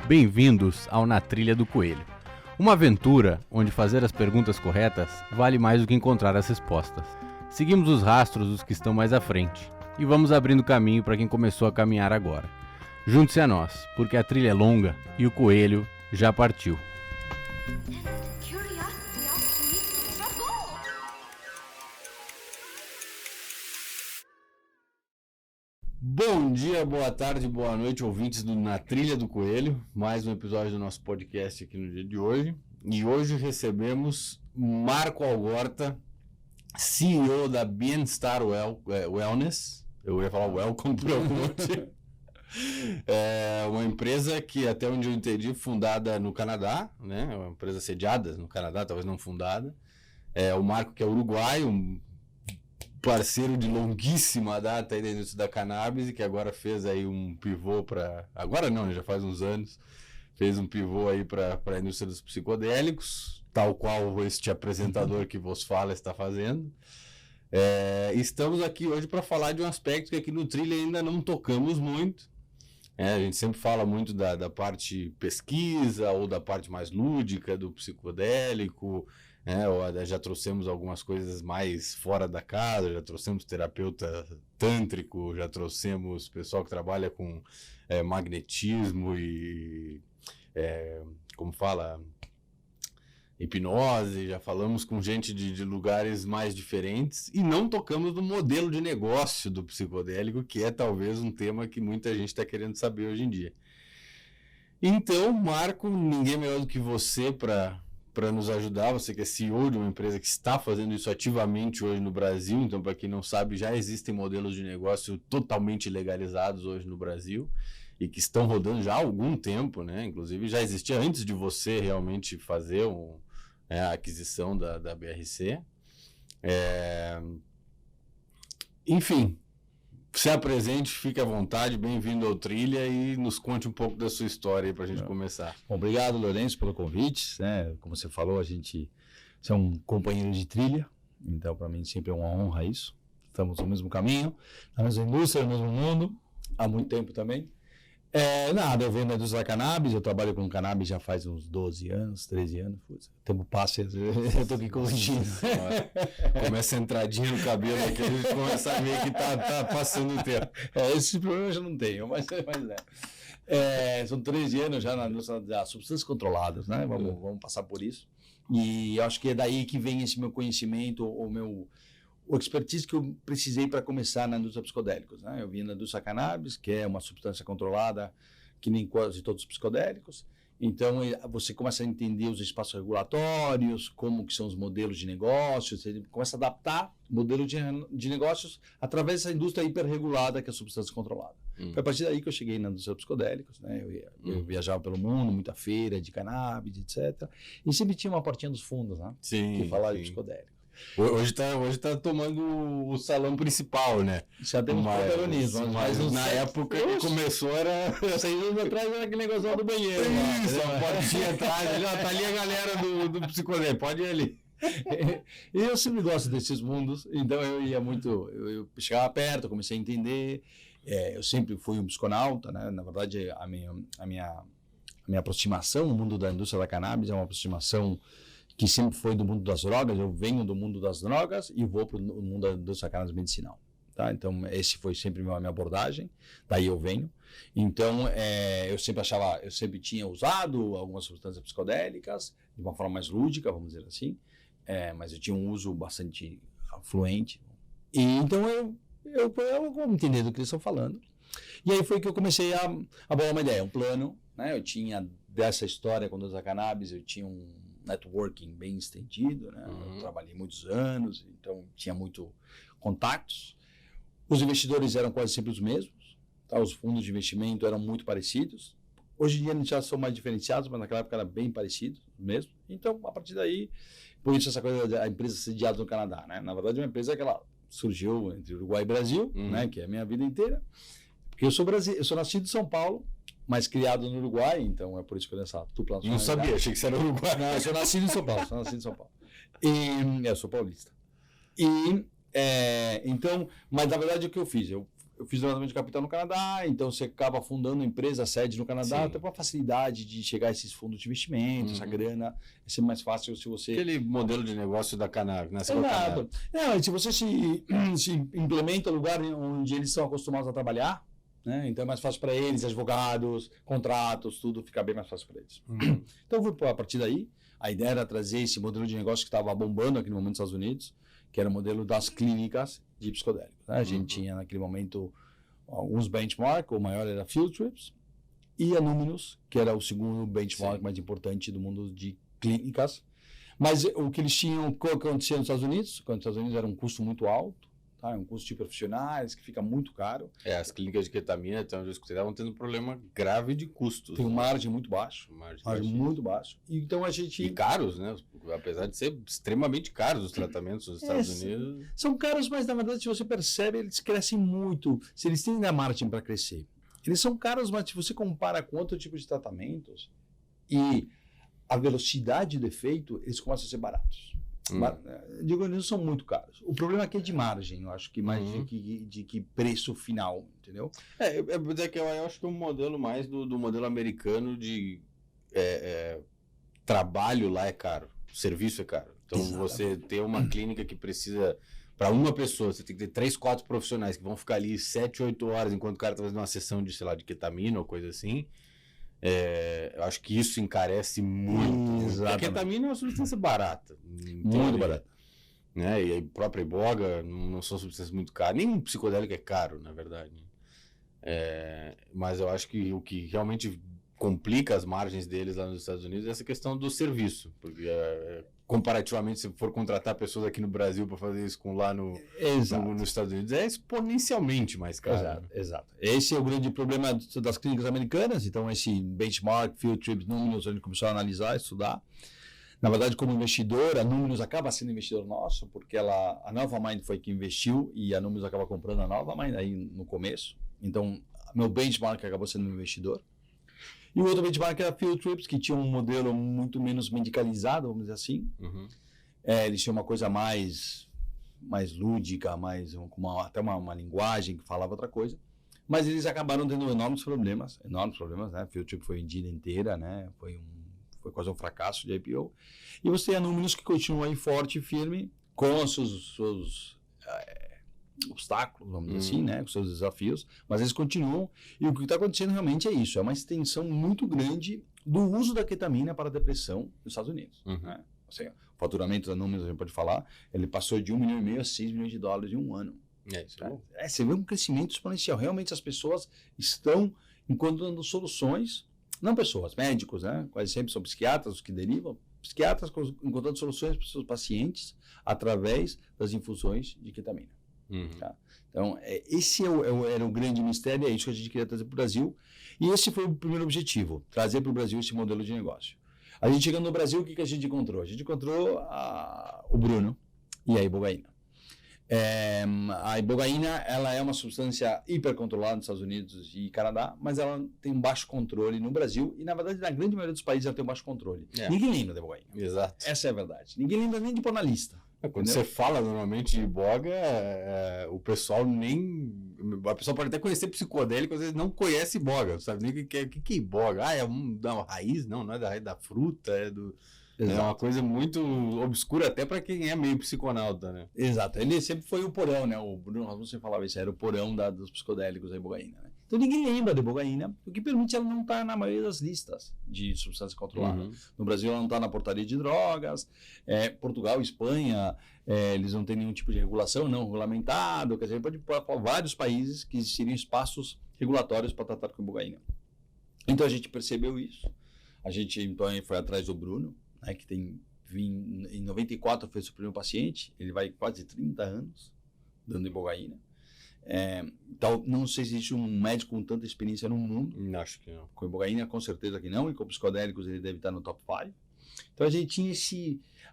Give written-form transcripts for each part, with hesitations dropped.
Bem-vindos ao Na Trilha do Coelho, uma aventura onde fazer as perguntas corretas vale mais do que encontrar as respostas. Seguimos os rastros dos que estão mais à frente e vamos abrindo caminho para quem começou a caminhar agora. Junte-se a nós, porque a trilha é longa e o coelho já partiu. Bom dia, boa tarde, boa noite, ouvintes do Na Trilha do Coelho. Mais um episódio do nosso podcast aqui no dia de hoje. E hoje recebemos Marco Algorta, CEO da Bienstar Wellness. Eu ia falar Welcome por algum motivo. É uma empresa que, até onde eu entendi, fundada no Canadá, né? É uma empresa sediada no Canadá, talvez não fundada. O Marco, que é uruguaio, um parceiro de longuíssima data aí da indústria da cannabis e que agora fez aí um pivô para... Agora não, já faz uns anos. Fez um pivô aí para a indústria dos psicodélicos, tal qual este apresentador que vos fala está fazendo. Estamos aqui hoje para falar de um aspecto que aqui no Trilha ainda não tocamos muito. A gente sempre fala muito da parte pesquisa ou da parte mais lúdica do psicodélico. Já trouxemos algumas coisas mais fora da casa, já trouxemos terapeuta tântrico, já trouxemos pessoal que trabalha com magnetismo e, hipnose, já falamos com gente de lugares mais diferentes e não tocamos no modelo de negócio do psicodélico, que é talvez um tema que muita gente está querendo saber hoje em dia. Então, Marco, ninguém melhor do que você para nos ajudar, você que é CEO de uma empresa que está fazendo isso ativamente hoje no Brasil. Então, para quem não sabe, já existem modelos de negócio totalmente legalizados hoje no Brasil e que estão rodando já há algum tempo, né? Inclusive já existia antes de você realmente fazer a aquisição da BRC. Enfim, se apresente, fique à vontade, bem-vindo ao Trilha e nos conte um pouco da sua história aí para a gente começar. Bom, obrigado, Lourenço, pelo convite. Como você falou, você é um companheiro de trilha, então para mim sempre é uma honra isso. Estamos no mesmo caminho, na mesma indústria, no mesmo mundo, há muito tempo também. Eu venho da indústria da cannabis, eu trabalho com cannabis já faz uns 12 anos, 13 anos. Putz, o tempo passa e eu tô aqui corrigindo. Começa a entradinha no cabelo aqui, a gente começa a ver que tá passando o tempo. Esse problema eu já não tenho, mas são 13 anos já na indústria das substâncias controladas, né? Vamos passar por isso. E eu acho que é daí que vem esse meu conhecimento, o expertise que eu precisei para começar na indústria psicodélicos, né? Eu vim da indústria cannabis, que é uma substância controlada que nem quase todos os psicodélicos. Então, você começa a entender os espaços regulatórios, como que são os modelos de negócios, você começa a adaptar o modelo de negócios através dessa indústria hiperregulada que é a substância controlada. Foi a partir daí que eu cheguei na indústria psicodélicos, né? Eu viajava pelo mundo, muita feira de cannabis, etc. E sempre tinha uma portinha dos fundos, né? Sim, que falava de psicodélico. Hoje tá tomando o salão principal, né? Já temos protagonismo. Mas na época que começou era... 6 anos atrás era aquele negócio do banheiro. Isso, a portinha atrás, tá ali a galera do psicodélico, pode ir ali. E eu sempre gosto desses mundos, então eu ia muito... Eu chegava perto, comecei a entender. Eu sempre fui um psiconauta, né? Na verdade, a minha aproximação no mundo da indústria da cannabis é uma aproximação que sempre foi do mundo das drogas. Eu venho do mundo das drogas e vou para o mundo da indústria cannabis medicinal, tá? Então, esse foi sempre a minha abordagem, daí eu venho. Então, eu sempre tinha usado algumas substâncias psicodélicas de uma forma mais lúdica, vamos dizer assim, mas eu tinha um uso bastante fluente. E então, eu vou entender do que eles estão falando. E aí foi que eu comecei a bolar uma ideia, um plano, né? Eu tinha dessa história quando eu usava cannabis, eu tinha um networking bem estendido, né? Eu trabalhei muitos anos, então tinha muito contatos. Os investidores eram quase sempre os mesmos, tá? Os fundos de investimento eram muito parecidos. Hoje em dia eles já são mais diferenciados, mas naquela época era bem parecido mesmo. Então, a partir daí, por isso essa coisa da empresa sediada no Canadá, né? Na verdade, é uma empresa que ela surgiu entre Uruguai e Brasil, né? Que é a minha vida inteira. Porque eu sou nascido em São Paulo, mas criado no Uruguai, então é por isso que eu tenho essa dupla nacionalidade. Não sabia, achei que você era Uruguai. Não, eu sou nascido em São Paulo, E eu sou paulista. Então, mas na verdade o que eu fiz? Eu eu fiz levantamento de capital no Canadá, então você acaba fundando empresa, sede no Canadá, tem uma facilidade de chegar a esses fundos de investimento, essa grana, é sempre mais fácil se você... Aquele modelo de negócio da Canadá, nasceu Exato. Não, se você se implementa no lugar onde eles são acostumados a trabalhar, né? Então é mais fácil para eles, advogados, contratos, tudo fica bem mais fácil para eles. Então eu fui a partir daí, a ideia era trazer esse modelo de negócio que estava bombando aqui no momento nos Estados Unidos, que era o modelo das clínicas de psicodélicos. Né? A gente tinha naquele momento alguns benchmarks, o maior era Field Trips, e a Numinus, que era o segundo benchmark mais importante do mundo de clínicas. Mas o que eles tinham, o que acontecia nos Estados Unidos? Quando nos Estados Unidos era um custo muito alto, tá? Um custo de profissionais, que fica muito caro. As clínicas de ketamina, então, eu escutei, estavam tendo um problema grave de custos. Tem uma margem muito baixo. Margem muito baixo. Então a gente... E caros, né? Apesar de ser extremamente caros os tratamentos nos Estados Unidos. São caros, mas na verdade, se você percebe, eles crescem muito. Se eles têm a margem para crescer. Eles são caros, mas se você compara com outro tipo de tratamentos e a velocidade do efeito, eles começam a ser baratos. Digo, eles não são muito caros. O problema aqui é de margem, eu acho que mais de que preço final, entendeu? Eu acho que é um modelo mais do modelo americano de trabalho lá é caro, serviço é caro. Então você ter uma clínica que precisa, para uma pessoa, você tem que ter 3, 4 profissionais que vão ficar ali 7, 8 horas enquanto o cara está fazendo uma sessão de, sei lá, de ketamina ou coisa assim. Eu acho que isso encarece muito. A ketamina é uma substância barata. Muito barata. Né? E a própria iboga não são substâncias muito caras. Nem psicodélico é caro, na verdade. Mas eu acho que o que realmente complica as margens deles lá nos Estados Unidos é essa questão do serviço. Porque, comparativamente, se for contratar pessoas aqui no Brasil para fazer isso lá nos Estados Unidos, é exponencialmente mais caro. Exato. Esse é o grande problema das clínicas americanas. Então, esse benchmark, Field Trips, Numinus, a gente começou a analisar, estudar. Na verdade, como investidor, a Numinus acaba sendo investidor nosso, porque a Nova Mind foi que investiu e a Numinus acaba comprando a Nova Mind aí no começo. Então, meu benchmark acabou sendo um investidor. E o outro benchmark era Field Trips, que tinha um modelo muito menos medicalizado, vamos dizer assim. Eles tinham uma coisa mais lúdica, até uma linguagem que falava outra coisa. Mas eles acabaram tendo enormes problemas, né? Field Trip foi vendida inteira, né? Foi quase um fracasso de IPO. E você tem a Numinus que continua aí forte e firme, com os seus obstáculos, vamos dizer assim, né, com seus desafios, mas eles continuam, e o que está acontecendo realmente é isso, é uma extensão muito grande do uso da ketamina para a depressão nos Estados Unidos. Né? Assim, o faturamento da Numinus, a gente pode falar, ele passou de $1,5 milhão a $6 milhões em um ano. Você vê um crescimento exponencial, realmente as pessoas estão encontrando soluções, não pessoas, médicos, né, quase sempre são psiquiatras os que derivam, psiquiatras encontrando soluções para os seus pacientes através das infusões de ketamina. Tá? Então, esse era o grande mistério, é isso que a gente queria trazer para o Brasil. E esse foi o primeiro objetivo, trazer para o Brasil esse modelo de negócio. A gente chegando no Brasil, o que a gente encontrou? A gente encontrou o Bruno e a ibogaína. A ibogaína, ela é uma substância hipercontrolada nos Estados Unidos e Canadá, mas ela tem um baixo controle no Brasil e, na verdade, na grande maioria dos países ela tem um baixo controle. Ninguém lembra da ibogaína. Exato. Essa é a verdade. Ninguém lembra nem de pôr na lista. Quando você fala normalmente de iboga, o pessoal a pessoa pode até conhecer psicodélico, às vezes não conhece iboga, sabe nem o que é iboga. É da raiz? Não é da raiz da fruta, é uma coisa muito obscura até para quem é meio psiconauta, né? Exato, ele sempre foi o porão, né? O Bruno Rasmussen falava isso, era o porão dos psicodélicos da ibogaína, né? Então ninguém lembra da ibogaína, o que permite ela não estar na maioria das listas de substâncias controladas. No Brasil ela não está na portaria de drogas, Portugal, Espanha, eles não têm nenhum tipo de regulação não regulamentado, quer dizer, pode falar vários países que existiriam espaços regulatórios para tratar com ibogaína. Então a gente percebeu isso, a gente então foi atrás do Bruno, né, que em 94 foi o seu primeiro paciente, ele vai quase 30 anos dando ibogaína. Então, não sei se existe um médico com tanta experiência no mundo. Acho que não. Com ibogaína, com certeza que não, e com psicodélicos ele deve estar no top 5. Então a gente tinha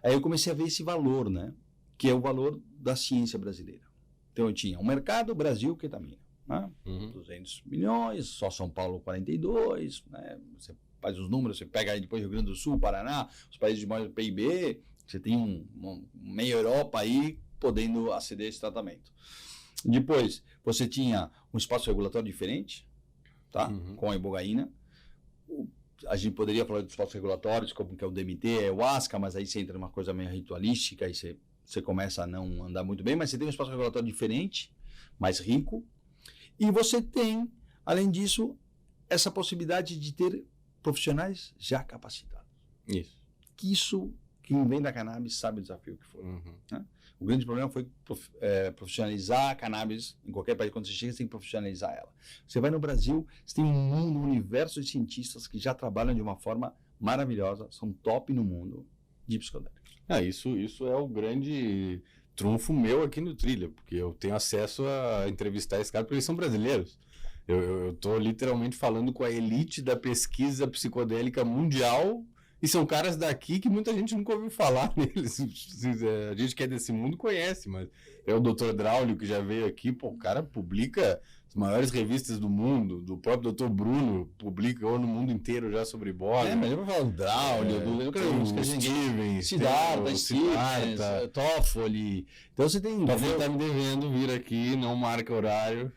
aí eu comecei a ver esse valor, né, que é o valor da ciência brasileira. Então eu tinha um mercado, Brasil, ketamina, né? 200 milhões, só São Paulo 42, né? Você faz os números, você pega aí depois Rio Grande do Sul, Paraná, os países de maior PIB, você tem uma meia Europa aí podendo aceder a esse tratamento. Depois, você tinha um espaço regulatório diferente, tá? Com a ibogaína. A gente poderia falar de espaços regulatórios, como que é o DMT, a ayahuasca, mas aí você entra numa coisa meio ritualística e você começa a não andar muito bem, mas você tem um espaço regulatório diferente, mais rico, e você tem, além disso, essa possibilidade de ter profissionais já capacitados. Isso, quem vem da cannabis sabe o desafio que foi. Né? O grande problema foi profissionalizar a cannabis. Em qualquer país, quando você chega, você tem que profissionalizar ela. Você vai no Brasil, você tem um universo de cientistas que já trabalham de uma forma maravilhosa, são top no mundo de psicodélicos. Isso é o grande trunfo meu aqui no Trilha, porque eu tenho acesso a entrevistar esses caras, porque eles são brasileiros. Eu estou literalmente falando com a elite da pesquisa psicodélica mundial. E são caras daqui que muita gente nunca ouviu falar neles. A gente que é desse mundo conhece, mas é o Dr. Draulio que já veio aqui, pô, o cara publica as maiores revistas do mundo, do próprio Dr. Bruno publicou no mundo inteiro já sobre bola. Mas eu vou falar do Draulio, do Stevens, Siddhartha, Toffoli. Então você tem... Toffoli tá me devendo vir aqui, não marca horário.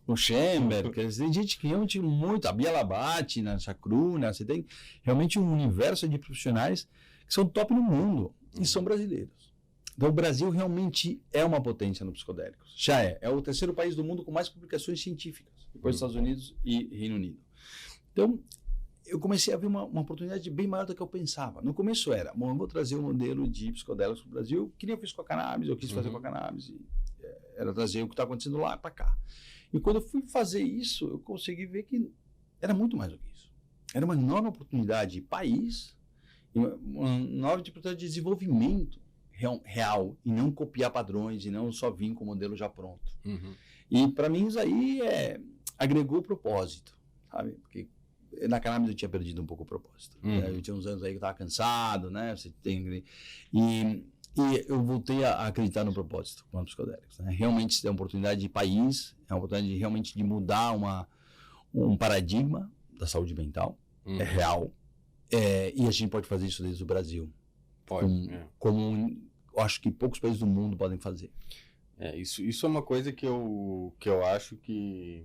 O Chamber, tem gente que realmente muito, a Bia Labate, na Chacruna, você tem realmente um universo de profissionais que são top no mundo e são brasileiros. Então o Brasil realmente é uma potência no psicodélicos. Já é o terceiro país do mundo com mais publicações científicas, depois dos Estados Unidos e Reino Unido. Então eu comecei a ver uma oportunidade bem maior do que eu pensava. No começo era, bom, eu vou trazer um modelo de psicodélicos para o Brasil, que nem eu fiz com a cannabis, eu quis fazer com a cannabis, era trazer o que está acontecendo lá para cá. E quando eu fui fazer isso, eu consegui ver que era muito mais do que isso. Era uma enorme oportunidade de país, uma enorme oportunidade de desenvolvimento real, e não copiar padrões, e não só vir com o modelo já pronto. E para mim isso aí agregou propósito, sabe? Porque na cannabis eu tinha perdido um pouco o propósito. Eu tinha uns anos aí que eu estava cansado, né? E eu voltei a acreditar no propósito com os psicodélicos. Né? Realmente é uma oportunidade de país, é uma oportunidade realmente de mudar um paradigma da saúde mental, é real, e a gente pode fazer isso desde o Brasil. Como eu acho que poucos países do mundo podem fazer. Isso é uma coisa que eu acho que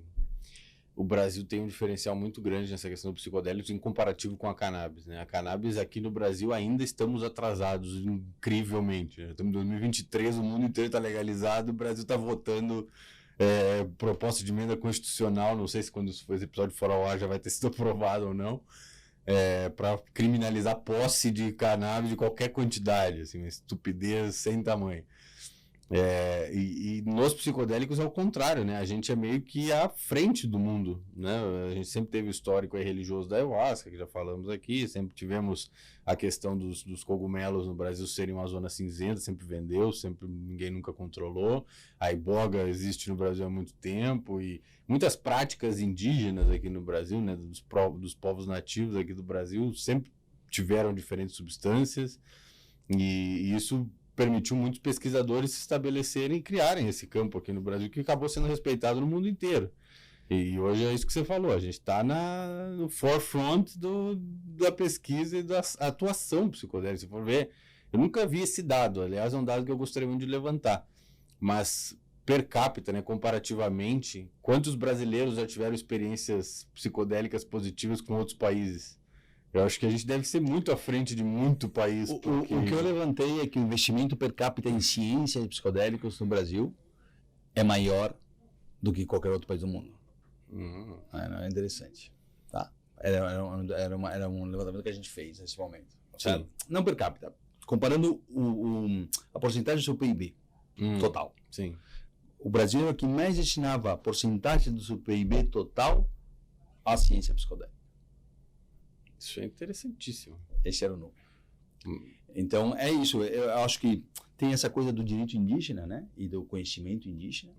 o Brasil tem um diferencial muito grande nessa questão do psicodélico em comparativo com a cannabis, né? A cannabis aqui no Brasil ainda estamos atrasados incrivelmente. Estamos em 2023, o mundo inteiro está legalizado, o Brasil está votando proposta de emenda constitucional, não sei se quando esse episódio for ao ar já vai ter sido aprovado ou não, para criminalizar posse de cannabis de qualquer quantidade, assim, uma estupidez sem tamanho. E nos psicodélicos é o contrário, né? A gente é meio que à frente do mundo, né? A gente sempre teve o histórico religioso da ayahuasca, que já falamos aqui, sempre tivemos a questão dos cogumelos no Brasil serem uma zona cinzenta, sempre vendeu, ninguém nunca controlou. A iboga existe no Brasil há muito tempo e muitas práticas indígenas aqui no Brasil, né? Dos povos nativos aqui do Brasil sempre tiveram diferentes substâncias e isso permitiu muitos pesquisadores se estabelecerem e criarem esse campo aqui no Brasil, que acabou sendo respeitado no mundo inteiro. E hoje é isso que você falou, a gente está no forefront da pesquisa e da atuação psicodélica. Se for ver, eu nunca vi esse dado, aliás, é um dado que eu gostaria muito de levantar, mas per capita, né, comparativamente, quantos brasileiros já tiveram experiências psicodélicas positivas com outros países? Eu acho que a gente deve ser muito à frente de muito país. O que eu levantei é que o investimento per capita em ciência de psicodélicos no Brasil é maior do que qualquer outro país do mundo. É interessante. Tá? Era um levantamento que a gente fez nesse momento. Sim. Não per capita. Comparando a porcentagem do seu PIB total. Sim. O Brasil é o que mais destinava a porcentagem do seu PIB total à ciência psicodélica. Isso é interessantíssimo. Esse era o número. Então, é isso. Eu acho que tem essa coisa do direito indígena, né? E do conhecimento indígena,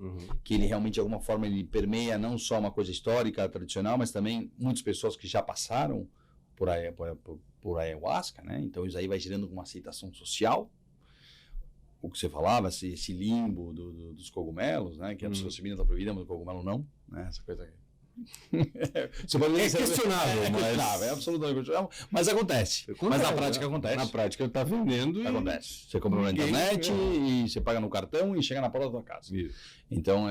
que ele realmente, de alguma forma, ele permeia não só uma coisa histórica, tradicional, mas também muitas pessoas que já passaram por ayahuasca, né? Então, isso aí vai gerando uma aceitação social. O que você falava, esse limbo dos cogumelos, né? Que a psilocibina está proibida, mas o cogumelo não, né? Essa coisa Você pode É dizer- questionável, mas- questionável, é absolutamente questionável, mas acontece. Mas na prática Na acontece. prática tá vendendo e... Acontece. Você compra na Ninguém- internet e você paga no cartão e chega na porta da tua casa. Isso. Então,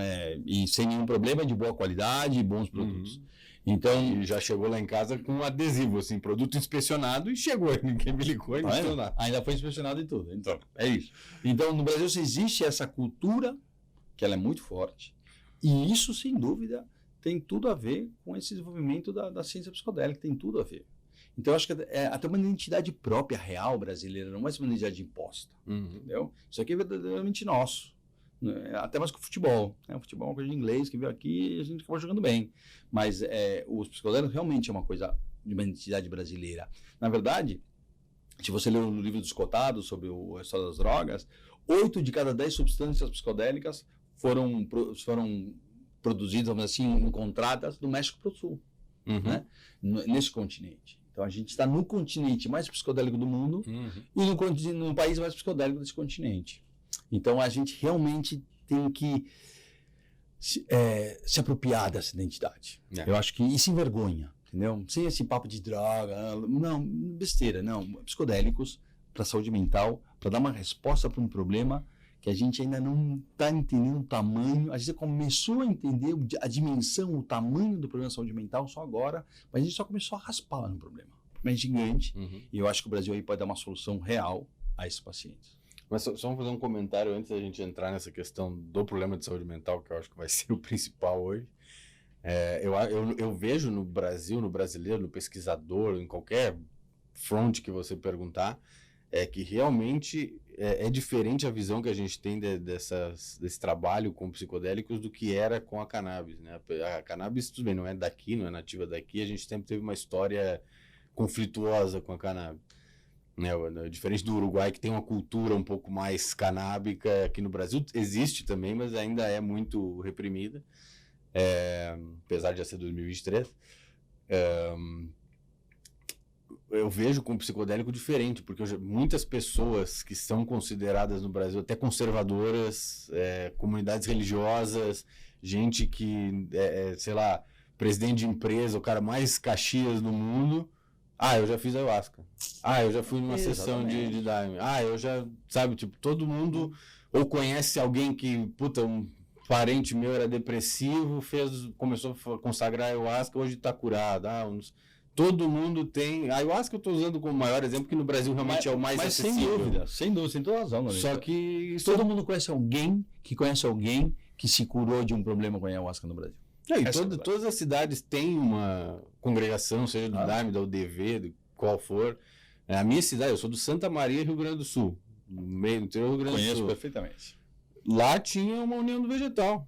e sem nenhum problema, de boa qualidade e bons produtos. Então, E já chegou lá em casa com um adesivo, assim, produto inspecionado e chegou. Ninguém me ligou e não tá vendo? deu nada. Ainda foi inspecionado e tudo. Então, é isso. Então, no Brasil existe essa cultura que ela é muito forte. E isso, sem dúvida, tem tudo a ver com esse desenvolvimento da ciência psicodélica, tem tudo a ver. Então, eu acho que é até uma identidade própria, real brasileira, não é uma identidade imposta, entendeu? Isso aqui é verdadeiramente nosso. Né? Até mais que o futebol. Né? O futebol é uma coisa de inglês que veio aqui e a gente acabou jogando bem. Mas os psicodélicos realmente é uma coisa de uma identidade brasileira. Na verdade, se você ler o livro dos Cotados sobre a história das drogas, 8 de cada 10 substâncias psicodélicas foram produzidas, vamos dizer assim, encontradas do México para o Sul, né? Nesse continente. Então a gente está no continente mais psicodélico do mundo e no país mais psicodélico desse continente. Então a gente realmente tem que se apropriar dessa identidade. Eu acho que e sem vergonha, entendeu? Sem esse papo de droga, não, besteira, não. Psicodélicos para a saúde mental, para dar uma resposta para um problema que a gente ainda não está entendendo o tamanho. A gente começou a entender a dimensão, o tamanho do problema de saúde mental só agora, mas a gente só começou a raspar no problema. É gigante e eu acho que o Brasil aí pode dar uma solução real a esses pacientes. Mas só vamos fazer um comentário antes da gente entrar nessa questão do problema de saúde mental, que eu acho que vai ser o principal hoje. Eu vejo no Brasil, no brasileiro, no pesquisador, em qualquer front que você perguntar, que realmente é diferente a visão que a gente tem desse trabalho com psicodélicos do que era com a cannabis, né? A cannabis, tudo bem, não é daqui, não é nativa daqui, a gente sempre teve uma história conflituosa com a cannabis. Né? Diferente do Uruguai, que tem uma cultura um pouco mais canábica, aqui no Brasil existe também, mas ainda é muito reprimida, apesar de já ser 2023. Eu vejo com o psicodélico diferente, porque muitas pessoas que são consideradas no Brasil até conservadoras, comunidades religiosas, gente que, sei lá, presidente de empresa, o cara mais Caxias do mundo, eu já fiz ayahuasca. Eu já fui numa sessão de Daime. Eu já, sabe, tipo, todo mundo ou conhece alguém que, um parente meu era depressivo, começou a consagrar ayahuasca, hoje tá curado. Todo mundo tem. A ayahuasca eu estou usando como maior exemplo, que no Brasil realmente é o mais acessível. Sem dúvida, sem toda razão. Só que todo mundo conhece alguém que se curou de um problema com a ayahuasca no Brasil. Todas as cidades têm uma congregação, seja do Daime, da UDV, do qual for. A minha cidade, eu sou do Santa Maria, Rio Grande do Sul, no meio do interior do Rio Grande do Sul. Conheço perfeitamente. Lá tinha uma união do vegetal.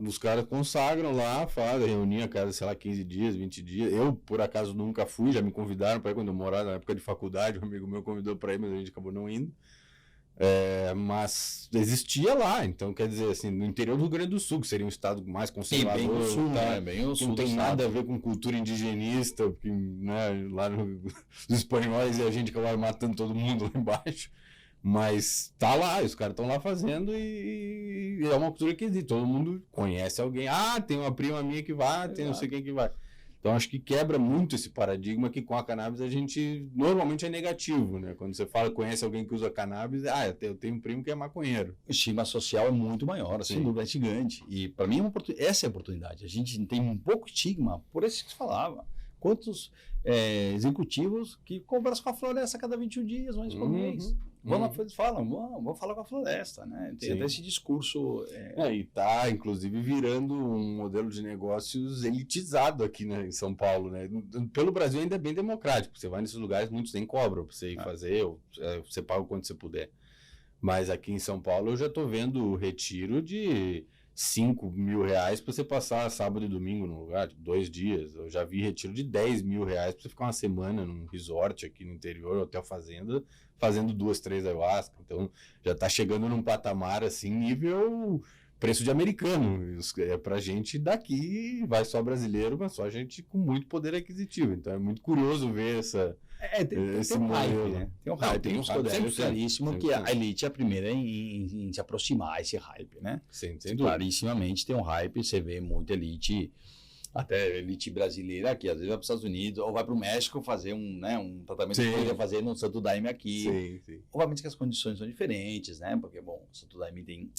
Os caras consagram lá, reunia a cada, sei lá, 15 dias, 20 dias. Eu, por acaso, nunca fui, já me convidaram para ir quando eu morava na época de faculdade. Um amigo meu convidou para ir, mas a gente acabou não indo. Mas existia lá, então quer dizer, assim, no interior do Rio Grande do Sul, que seria um estado mais conservador, bem no sul, tá? Bem no sul, não tem nada a ver com cultura indigenista, porque, né, lá os espanhóis e a gente acabaram matando todo mundo lá embaixo. Mas tá lá, os caras estão lá fazendo e é uma cultura que existe. Todo mundo conhece alguém. Tem uma prima minha que vai, tem não sei quem que vai. Então acho que quebra muito esse paradigma que com a cannabis a gente normalmente é negativo, né? Quando você conhece alguém que usa cannabis, eu tenho um primo que é maconheiro. O estigma social é muito maior, sem dúvida, é gigante. E para mim essa é a oportunidade. A gente tem um pouco estigma, por isso que se falava. Quantos executivos que conversam com a floresta a cada 21 dias, mais por mês. Vamos falar com a floresta, né? Tem até esse discurso. E tá, inclusive, virando um modelo de negócios elitizado aqui, né, em São Paulo, né? Pelo Brasil ainda é bem democrático. Você vai nesses lugares, muitos nem cobram para você ir fazer, ou você paga quando você puder. Mas aqui em São Paulo eu já estou vendo o retiro de R$5 mil para você passar sábado e domingo no lugar, tipo, 2 dias. Eu já vi retiro de R$10 mil para você ficar uma semana num resort aqui no interior, hotel fazenda, fazendo 2, 3 ayahuasca. Então já está chegando num patamar assim, nível preço de americano. Pra gente daqui vai só brasileiro, mas só gente com muito poder aquisitivo. Então é muito curioso ver esse tem um modelo. hype, né? Tem um hype, tem um hype, claríssimo que a elite é a primeira em se aproximar a esse hype, né? Sim, sem dúvida. Clarissimamente tem um hype, você vê muita elite até elite brasileira que às vezes vai para os Estados Unidos ou vai para o México fazer um tratamento que poderia fazer no Santo Daime aqui. Sim. Obviamente que as condições são diferentes, né? Porque, bom, o Santo Daime tem...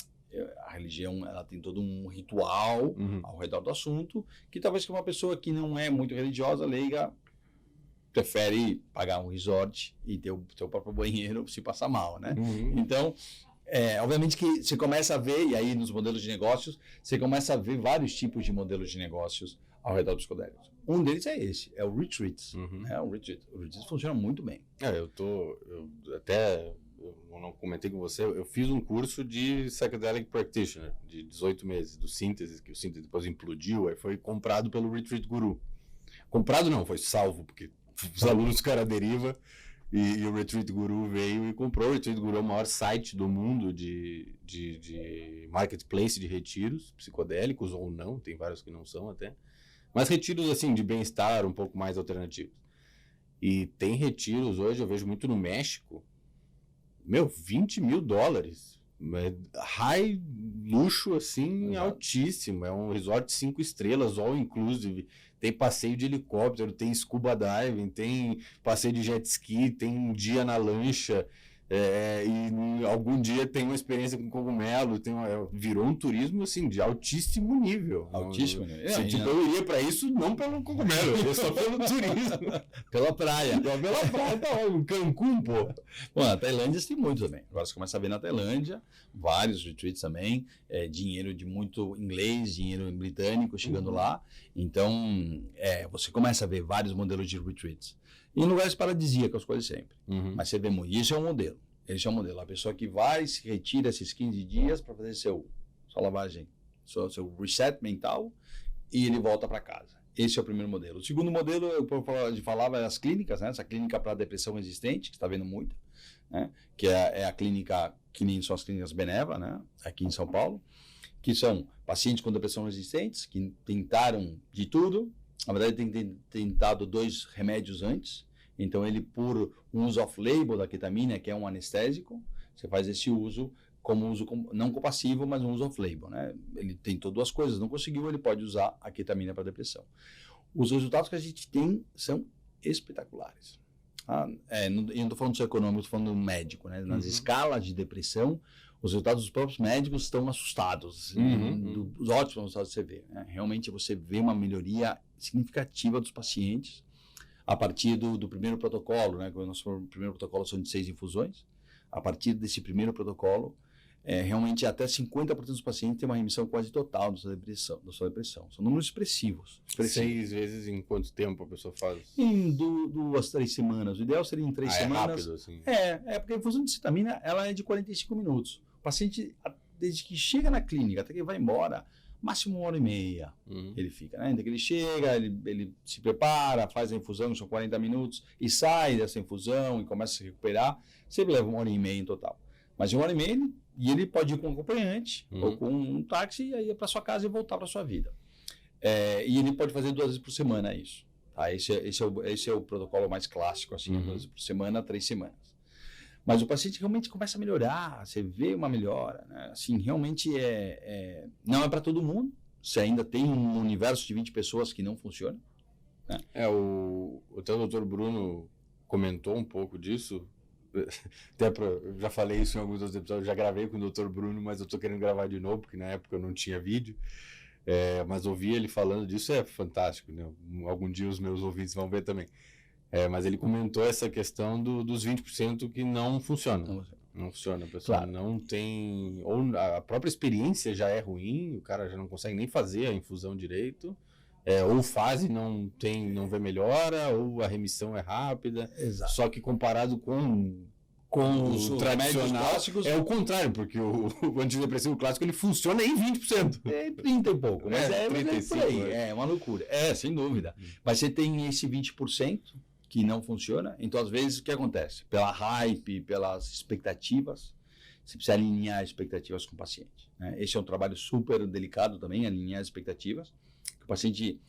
A religião, ela tem todo um ritual ao redor do assunto, que talvez que uma pessoa que não é muito religiosa, leiga, prefere pagar um resort e ter o seu próprio banheiro se passar mal, né? Então, obviamente que você começa a ver, e aí nos modelos de negócios, você começa a ver vários tipos de modelos de negócios ao redor dos psicodélicos. Um deles é esse, é o Retreats. O Retreats funciona muito bem. Eu não comentei com você, eu fiz um curso de Psychedelic Practitioner, de 18 meses, do Síntese, que o Síntese depois implodiu, aí foi comprado pelo Retreat Guru. Comprado não, foi salvo, porque os alunos ficaram à deriva, e o Retreat Guru veio e comprou. O Retreat Guru é o maior site do mundo de marketplace de retiros psicodélicos, ou não, tem vários que não são até, mas retiros assim, de bem-estar, um pouco mais alternativos. E tem retiros hoje, eu vejo muito no México, $20 mil. High luxo, assim, altíssimo. É um resort 5 estrelas, all inclusive. Tem passeio de helicóptero, tem scuba diving, tem passeio de jet ski, tem um dia na lancha. E algum dia tem uma experiência com cogumelo, virou um turismo assim de altíssimo nível. Altíssimo nível. Eu iria para isso não pelo cogumelo, eu iria só pelo turismo. Pela praia. Pela praia, tá ótimo. Cancún, pô. Bom, na Tailândia tem muito também. Agora você começa a ver na Tailândia, vários retreats também, dinheiro de muito inglês, dinheiro britânico chegando lá. Então, você começa a ver vários modelos de retreats. Em lugares paradisíacos, quase sempre. Mas você vê muito. Isso é um modelo. Esse é um modelo. A pessoa que vai, se retira esses 15 dias para fazer sua lavagem, seu reset mental, e ele volta para casa. Esse é o primeiro modelo. O segundo modelo, eu falava, é as clínicas, né? Essa clínica para depressão resistente, que está vendo muito, né? Que é a clínica, que nem são as clínicas Beneva, né? Aqui em São Paulo, que são pacientes com depressão resistentes, que tentaram de tudo. Na verdade, tem tentado 2 remédios antes. Então, ele, por um uso off-label da ketamina, que é um anestésico, você faz esse uso como uso não compassivo, mas um uso off-label, né? Ele tentou 2 coisas, não conseguiu, ele pode usar a ketamina para depressão. Os resultados que a gente tem são espetaculares. Eu não estou falando só econômico, estou falando médico, né? Nas escalas de depressão, os resultados dos próprios médicos estão assustados, dos ótimos resultados que você vê, né? Realmente você vê uma melhoria significativa dos pacientes a partir do primeiro protocolo, né? O nosso primeiro protocolo são de 6 infusões. A partir desse primeiro protocolo, realmente até 50% dos pacientes têm uma remissão quase total da sua depressão. São números expressivos. 6 vezes em quanto tempo a pessoa faz? Em 2, 3 semanas. O ideal seria em 3 semanas. É rápido, assim. Porque a infusão de cetamina ela é de 45 minutos. O paciente, desde que chega na clínica até que vai embora, máximo 1h30 ele fica, né? Então que ele chega, ele se prepara, faz a infusão, que são 40 minutos, e sai dessa infusão e começa a se recuperar, sempre leva 1h30 em total. Mas em 1h30 ele pode ir com um acompanhante ou com um táxi e aí ir para sua casa e voltar para sua vida. E ele pode fazer 2 vezes por semana isso. Tá? Esse é o protocolo mais clássico, assim, 2 vezes por semana, 3 semanas. Mas o paciente realmente começa a melhorar, você vê uma melhora, né? Assim, realmente não é para todo mundo. Você ainda tem um universo de 20 pessoas que não funciona, né? O teu Dr. Bruno comentou um pouco disso. Eu já falei isso em alguns outros episódios, já gravei com o Dr. Bruno, mas eu tô querendo gravar de novo, porque na época eu não tinha vídeo. Mas ouvir ele falando disso é fantástico, né? Algum dia os meus ouvintes vão ver também. Mas ele comentou essa questão dos 20% que não funcionam. Não funciona, a pessoa não tem... Ou a própria experiência já é ruim, o cara já não consegue nem fazer a infusão direito, ou faz e não vê melhora, ou a remissão é rápida. Exato. Só que comparado com os tradicional, clássicos, é o contrário, porque o antidepressivo clássico ele funciona em 20%. 30 e pouco, mas é 35, por aí, é uma loucura. Sem dúvida. Mas você tem esse 20% que não funciona, então às vezes o que acontece? Pela hype, pelas expectativas, você precisa alinhar expectativas com o paciente, né? Esse é um trabalho super delicado também, alinhar as expectativas. O paciente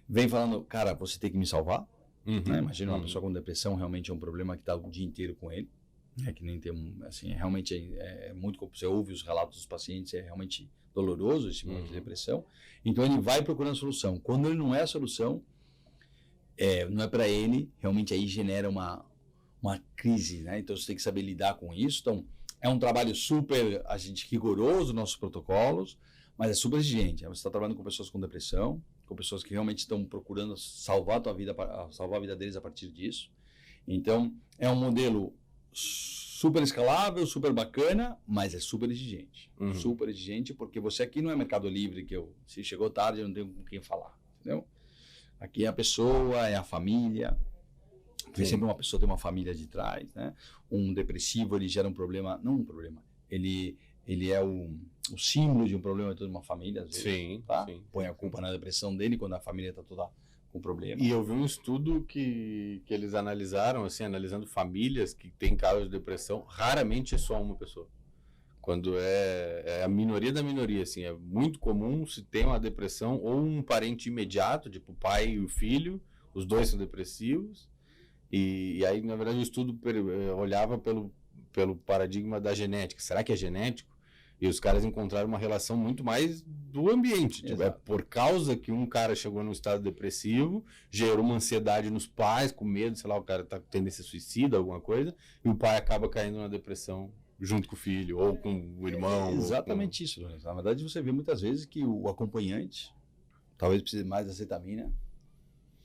vem falando, cara, você tem que me salvar, né? Imagina uma pessoa com depressão, realmente é um problema que está o dia inteiro com ele, Que nem tem assim, realmente é muito, você ouve os relatos dos pacientes, é realmente doloroso esse momento de depressão. Então ele vai procurando solução. Quando ele não é a solução, não é para ele, realmente aí genera uma crise, né? Então você tem que saber lidar com isso. Então é um trabalho super rigoroso, nossos protocolos, mas é super exigente. Você está trabalhando com pessoas com depressão, com pessoas que realmente estão procurando salvar a vida deles a partir disso. Então é um modelo super escalável, super bacana, mas é super exigente. Super exigente, porque você aqui não é Mercado Livre, que se chegou tarde eu não tenho com quem falar, entendeu? Aqui é a pessoa, é a família. Porque sempre uma pessoa tem uma família de trás, né? Um depressivo, ele gera um problema, não um problema, ele é o símbolo de um problema de toda uma família, às vezes. Sim, tá? sim. Põe a culpa na depressão dele quando a família está toda com problema. E eu vi um estudo que eles analisaram, assim, analisando famílias que têm casos de depressão, raramente é só uma pessoa. Quando é a minoria da minoria, assim, é muito comum se tem uma depressão ou um parente imediato, tipo o pai e o filho, os dois são depressivos. E aí, na verdade, o estudo olhava pelo paradigma da genética. Será que é genético? E os caras encontraram uma relação muito mais do ambiente. Tipo, é por causa que um cara chegou num estado depressivo, gerou uma ansiedade nos pais, com medo, sei lá, o cara tá tendo esse suicídio, alguma coisa, e o pai acaba caindo na depressão junto com o filho, ou com o irmão. Exatamente isso, Lourenço. Na verdade, você vê muitas vezes que o acompanhante talvez precise mais de acetamina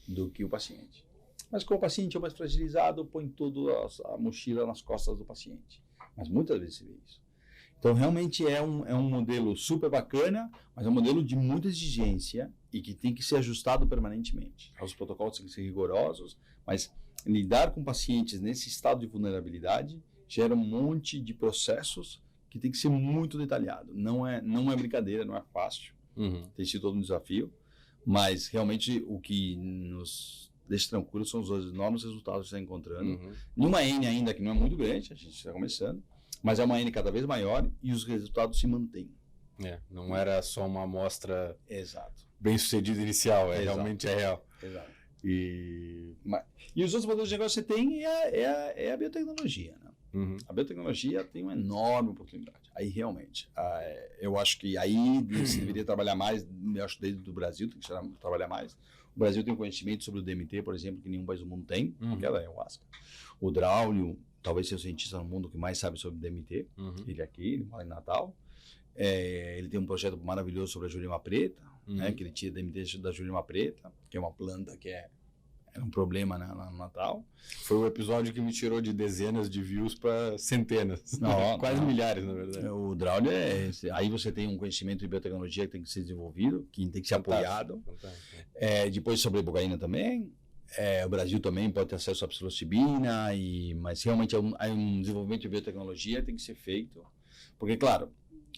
do que o paciente. Mas como o paciente é mais fragilizado, põe toda a mochila nas costas do paciente. Mas muitas vezes se vê isso. Então, realmente é um modelo super bacana, mas é um modelo de muita exigência e que tem que ser ajustado permanentemente. Os protocolos têm que ser rigorosos, mas lidar com pacientes nesse estado de vulnerabilidade gera um monte de processos que tem que ser muito detalhado. Não é brincadeira, não é fácil. Tem sido todo um desafio, mas realmente o que nos deixa tranquilo são os enormes resultados que você está encontrando. Nenhuma N ainda, que não é muito grande, a gente está começando, mas é uma N cada vez maior e os resultados se mantêm. Não era só uma amostra bem sucedida inicial, realmente é real. Exato. E os outros modelos de negócio que você tem é a biotecnologia, né? A biotecnologia tem uma enorme oportunidade. Aí realmente, eu acho que aí você deveria trabalhar mais, eu acho que desde o Brasil tem que trabalhar mais. O Brasil tem um conhecimento sobre o DMT, por exemplo, que nenhum país do mundo tem, que é a ayahuasca. O Draulio, talvez seja o cientista no mundo que mais sabe sobre o DMT. Ele aqui, ele mora em Natal. Ele tem um projeto maravilhoso sobre a jurema preta, né, que ele tira DMT da jurema preta, que é uma planta que era um problema, né, lá no Natal. Foi o episódio que me tirou de dezenas de views para centenas. Quase milhares, na verdade. O Draulio aí você tem um conhecimento de biotecnologia que tem que ser desenvolvido, que tem que ser apoiado. Depois sobre a ibogaína também. O Brasil também pode ter acesso à psilocibina, mas realmente é um desenvolvimento de biotecnologia que tem que ser feito. Porque, claro,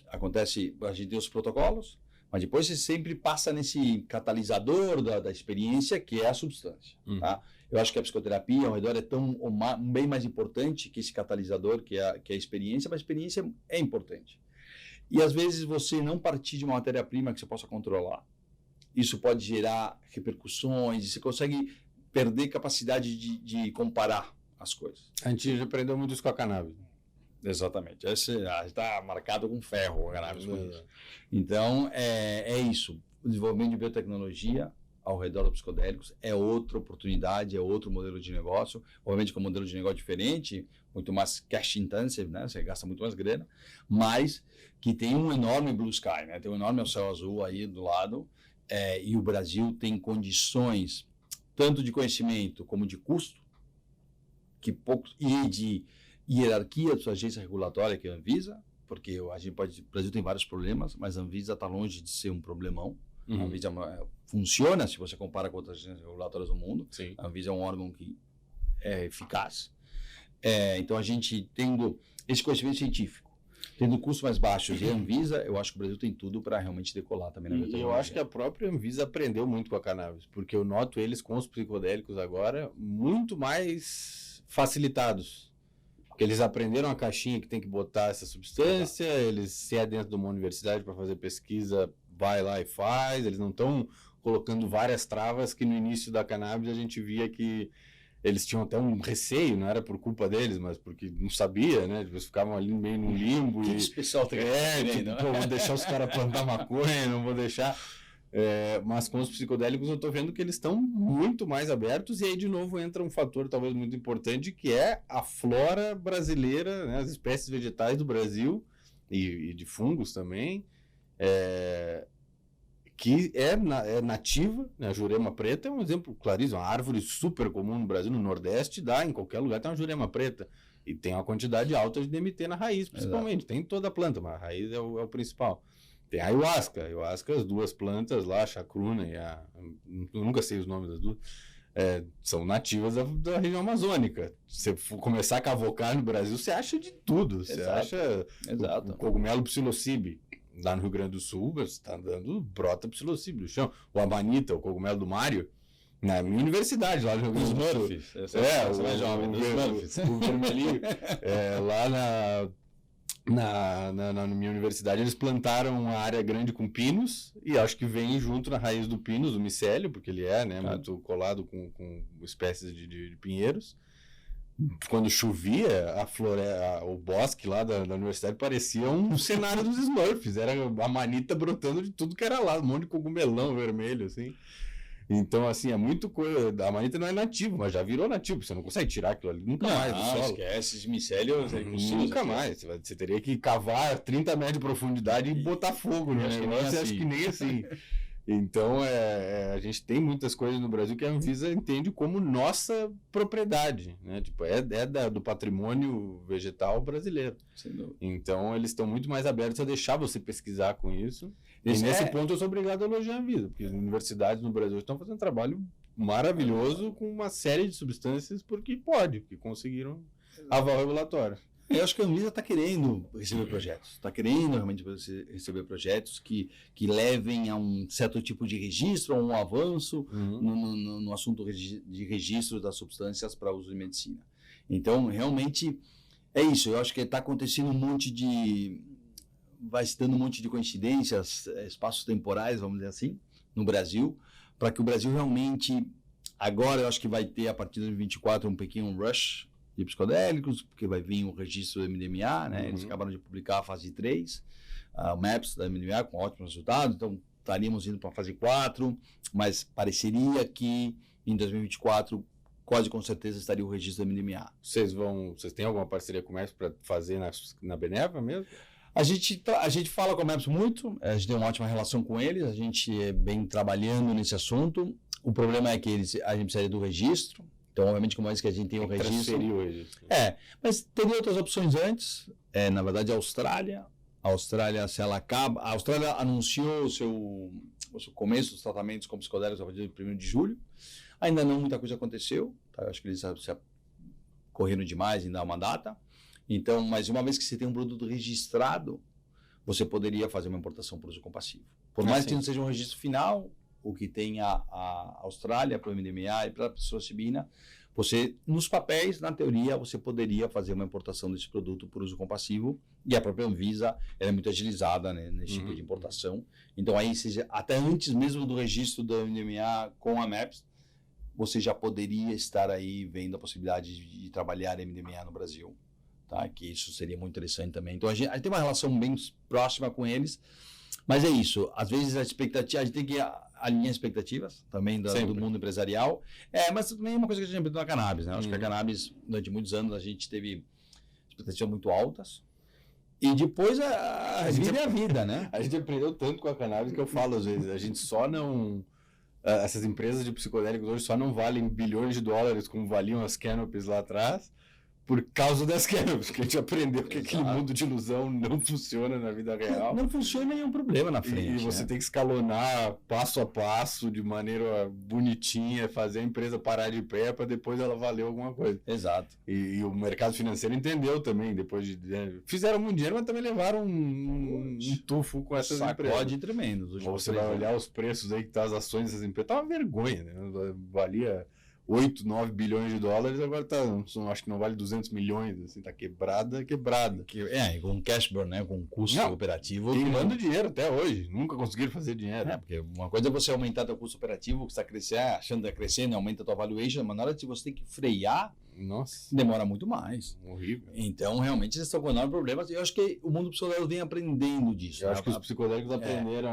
acontece, a gente tem os protocolos, mas depois você sempre passa nesse catalisador da experiência, que é a substância. Tá? Eu acho que a psicoterapia ao redor é bem mais importante que esse catalisador, que é a experiência, mas a experiência é importante. E às vezes você não partir de uma matéria-prima que você possa controlar. Isso pode gerar repercussões, e você consegue perder capacidade de comparar as coisas. A gente já aprendeu muito isso com a cannabis. Exatamente. Está marcado com ferro o cannabis com isso. Então, é isso. O desenvolvimento de biotecnologia ao redor dos psicodélicos é outra oportunidade, é outro modelo de negócio. Obviamente que é um modelo de negócio diferente, muito mais cash intensive, né? Você gasta muito mais grana, mas que tem um enorme blue sky, né? Tem um enorme céu azul aí do lado, e o Brasil tem condições tanto de conhecimento como de custo, e de hierarquia da sua agência regulatória, que é a Anvisa, porque o Brasil tem vários problemas, mas a Anvisa está longe de ser um problemão. A Anvisa funciona se você compara com outras agências regulatórias do mundo. Sim. A Anvisa é um órgão que é eficaz. Então, a gente tendo esse conhecimento científico, tendo custos mais baixos e a Anvisa, eu acho que o Brasil tem tudo para realmente decolar também na biotecnologia. E eu acho que a própria Anvisa aprendeu muito com a cannabis, porque eu noto eles com os psicodélicos agora muito mais facilitados. Porque eles aprenderam a caixinha que tem que botar essa substância, se é dentro de uma universidade para fazer pesquisa, vai lá e faz, eles não estão colocando várias travas que no início da cannabis a gente via que eles tinham até um receio, não era por culpa deles, mas porque não sabia, né? Eles ficavam ali meio no limbo. Que especial tipo, vou deixar os caras plantar maconha, não vou deixar. Mas com os psicodélicos eu estou vendo que eles estão muito mais abertos, e aí de novo entra um fator talvez muito importante, que é a flora brasileira, né? As espécies vegetais do Brasil e de fungos também, que é nativa, né? A jurema preta é um exemplo claríssimo, uma árvore super comum no Brasil, no Nordeste, em qualquer lugar tem uma jurema preta, e tem uma quantidade alta de DMT na raiz, principalmente. Exato. Tem em toda a planta, mas a raiz é o principal. Tem a ayahuasca, as duas plantas lá, a chacruna e eu nunca sei os nomes das duas, são nativas da região amazônica. Se você for começar a cavocar no Brasil, você acha de tudo. Você acha o cogumelo psilocybe, lá no Rio Grande do Sul, você está andando, brota psilocybe no chão. O amanita, o cogumelo do Mário, na minha universidade, lá no Rio Grande do Sul. O vermelhinho. Lá na minha universidade, eles plantaram uma área grande com pinos, e acho que vem junto na raiz do pinus, o micélio, porque ele muito colado com espécies de pinheiros. Quando chovia, o bosque lá da universidade parecia um cenário dos Smurfs, era a manita brotando de tudo que era lá, um monte de cogumelão vermelho, assim. Então, assim, é muito coisa. A manita não é nativo, mas já virou nativo. Você não consegue tirar aquilo ali nunca mais do solo. Esquece, esse micélio. Nunca mais. Você teria que cavar 30 metros de profundidade e botar fogo no negócio. Acho que nem assim. Então, a gente tem muitas coisas no Brasil que a Anvisa entende como nossa propriedade, né? Tipo, do patrimônio vegetal brasileiro. Então, eles estão muito mais abertos a deixar você pesquisar com isso. E nesse ponto eu sou obrigado a elogiar a Anvisa, porque as universidades no Brasil estão fazendo um trabalho maravilhoso com uma série de substâncias porque conseguiram aval regulatório. Eu acho que a Anvisa está querendo receber projetos, está querendo realmente receber projetos que levem a um certo tipo de registro, a um avanço no assunto de registro das substâncias para uso de medicina. Então, realmente, é isso. Eu acho que está acontecendo vai se dando um monte de coincidências, espaços temporais, vamos dizer assim, no Brasil, para que o Brasil realmente, agora eu acho que vai ter, a partir de 2024, um pequeno rush de psicodélicos, porque vai vir o registro do MDMA, né? Eles acabaram de publicar a fase 3, o MAPS da MDMA, com ótimos resultados, então estaríamos indo para a fase 4, mas pareceria que em 2024, quase com certeza, estaria o registro do MDMA. Vocês têm alguma parceria com o MAPS para fazer na Beneva mesmo? A gente fala com a MAPS muito, a gente tem uma ótima relação com eles, a gente vem trabalhando nesse assunto. O problema é que a gente precisaria do registro, então, obviamente, como é que a gente tem o registro. Mas teria outras opções antes. Na verdade, a Austrália, se ela acaba. A Austrália anunciou o seu começo dos tratamentos com psicodélicos a partir de 1º de julho. Ainda não muita coisa aconteceu, tá? Eu acho que eles se correram demais em dar uma data. Então, mas uma vez que você tem um produto registrado, você poderia fazer uma importação para uso compassivo. Por mais que não seja um registro final, o que tem a Austrália para o MDMA e para a psilocibina, você, nos papéis, na teoria, você poderia fazer uma importação desse produto por uso compassivo, e a própria Anvisa é muito agilizada, né, nesse tipo de importação. Então, aí, até antes mesmo do registro do MDMA com a MAPS, você já poderia estar aí vendo a possibilidade de trabalhar MDMA no Brasil. Tá? Que isso seria muito interessante também. Então, a gente tem uma relação bem próxima com eles, mas é isso. Às vezes, a gente tem que alinhar expectativas também do mundo empresarial, mas também é uma coisa que a gente aprendeu na cannabis, né? Acho que a cannabis, durante muitos anos, a gente teve expectativas muito altas, e depois a vida é a vida, né? A gente aprendeu tanto com a cannabis que eu falo às vezes, a gente só não... Essas empresas de psicodélicos hoje só não valem bilhões de dólares como valiam as canopies lá atrás, por causa das cannabis, que a gente aprendeu que aquele mundo de ilusão não funciona na vida real. Não funciona e é um problema na frente. E você tem que escalonar passo a passo, de maneira bonitinha, fazer a empresa parar de pé para depois ela valer alguma coisa. Exato. E o mercado financeiro entendeu também, depois fizeram muito dinheiro, mas também levaram um tufo com essas empresas. Sacode tremendo. Você vai olhar os preços aí que tá as ações dessas empresas, tá uma vergonha, né? Valia 8, 9 bilhões de dólares, agora acho que não vale 200 milhões, assim, tá quebrada. Com cash burn, né? Com custo operativo. Queimando dinheiro até hoje, nunca conseguiram fazer dinheiro. Porque uma coisa é você aumentar teu custo operativo, que está crescendo, achando que está crescendo, aumenta a tua valuation, mas na hora que você tem que frear, demora muito mais. Horrível. Então, realmente, eles estão com enormes problemas. E eu acho que o mundo psicodélico vem aprendendo disso. Eu acho que os psicodélicos aprenderam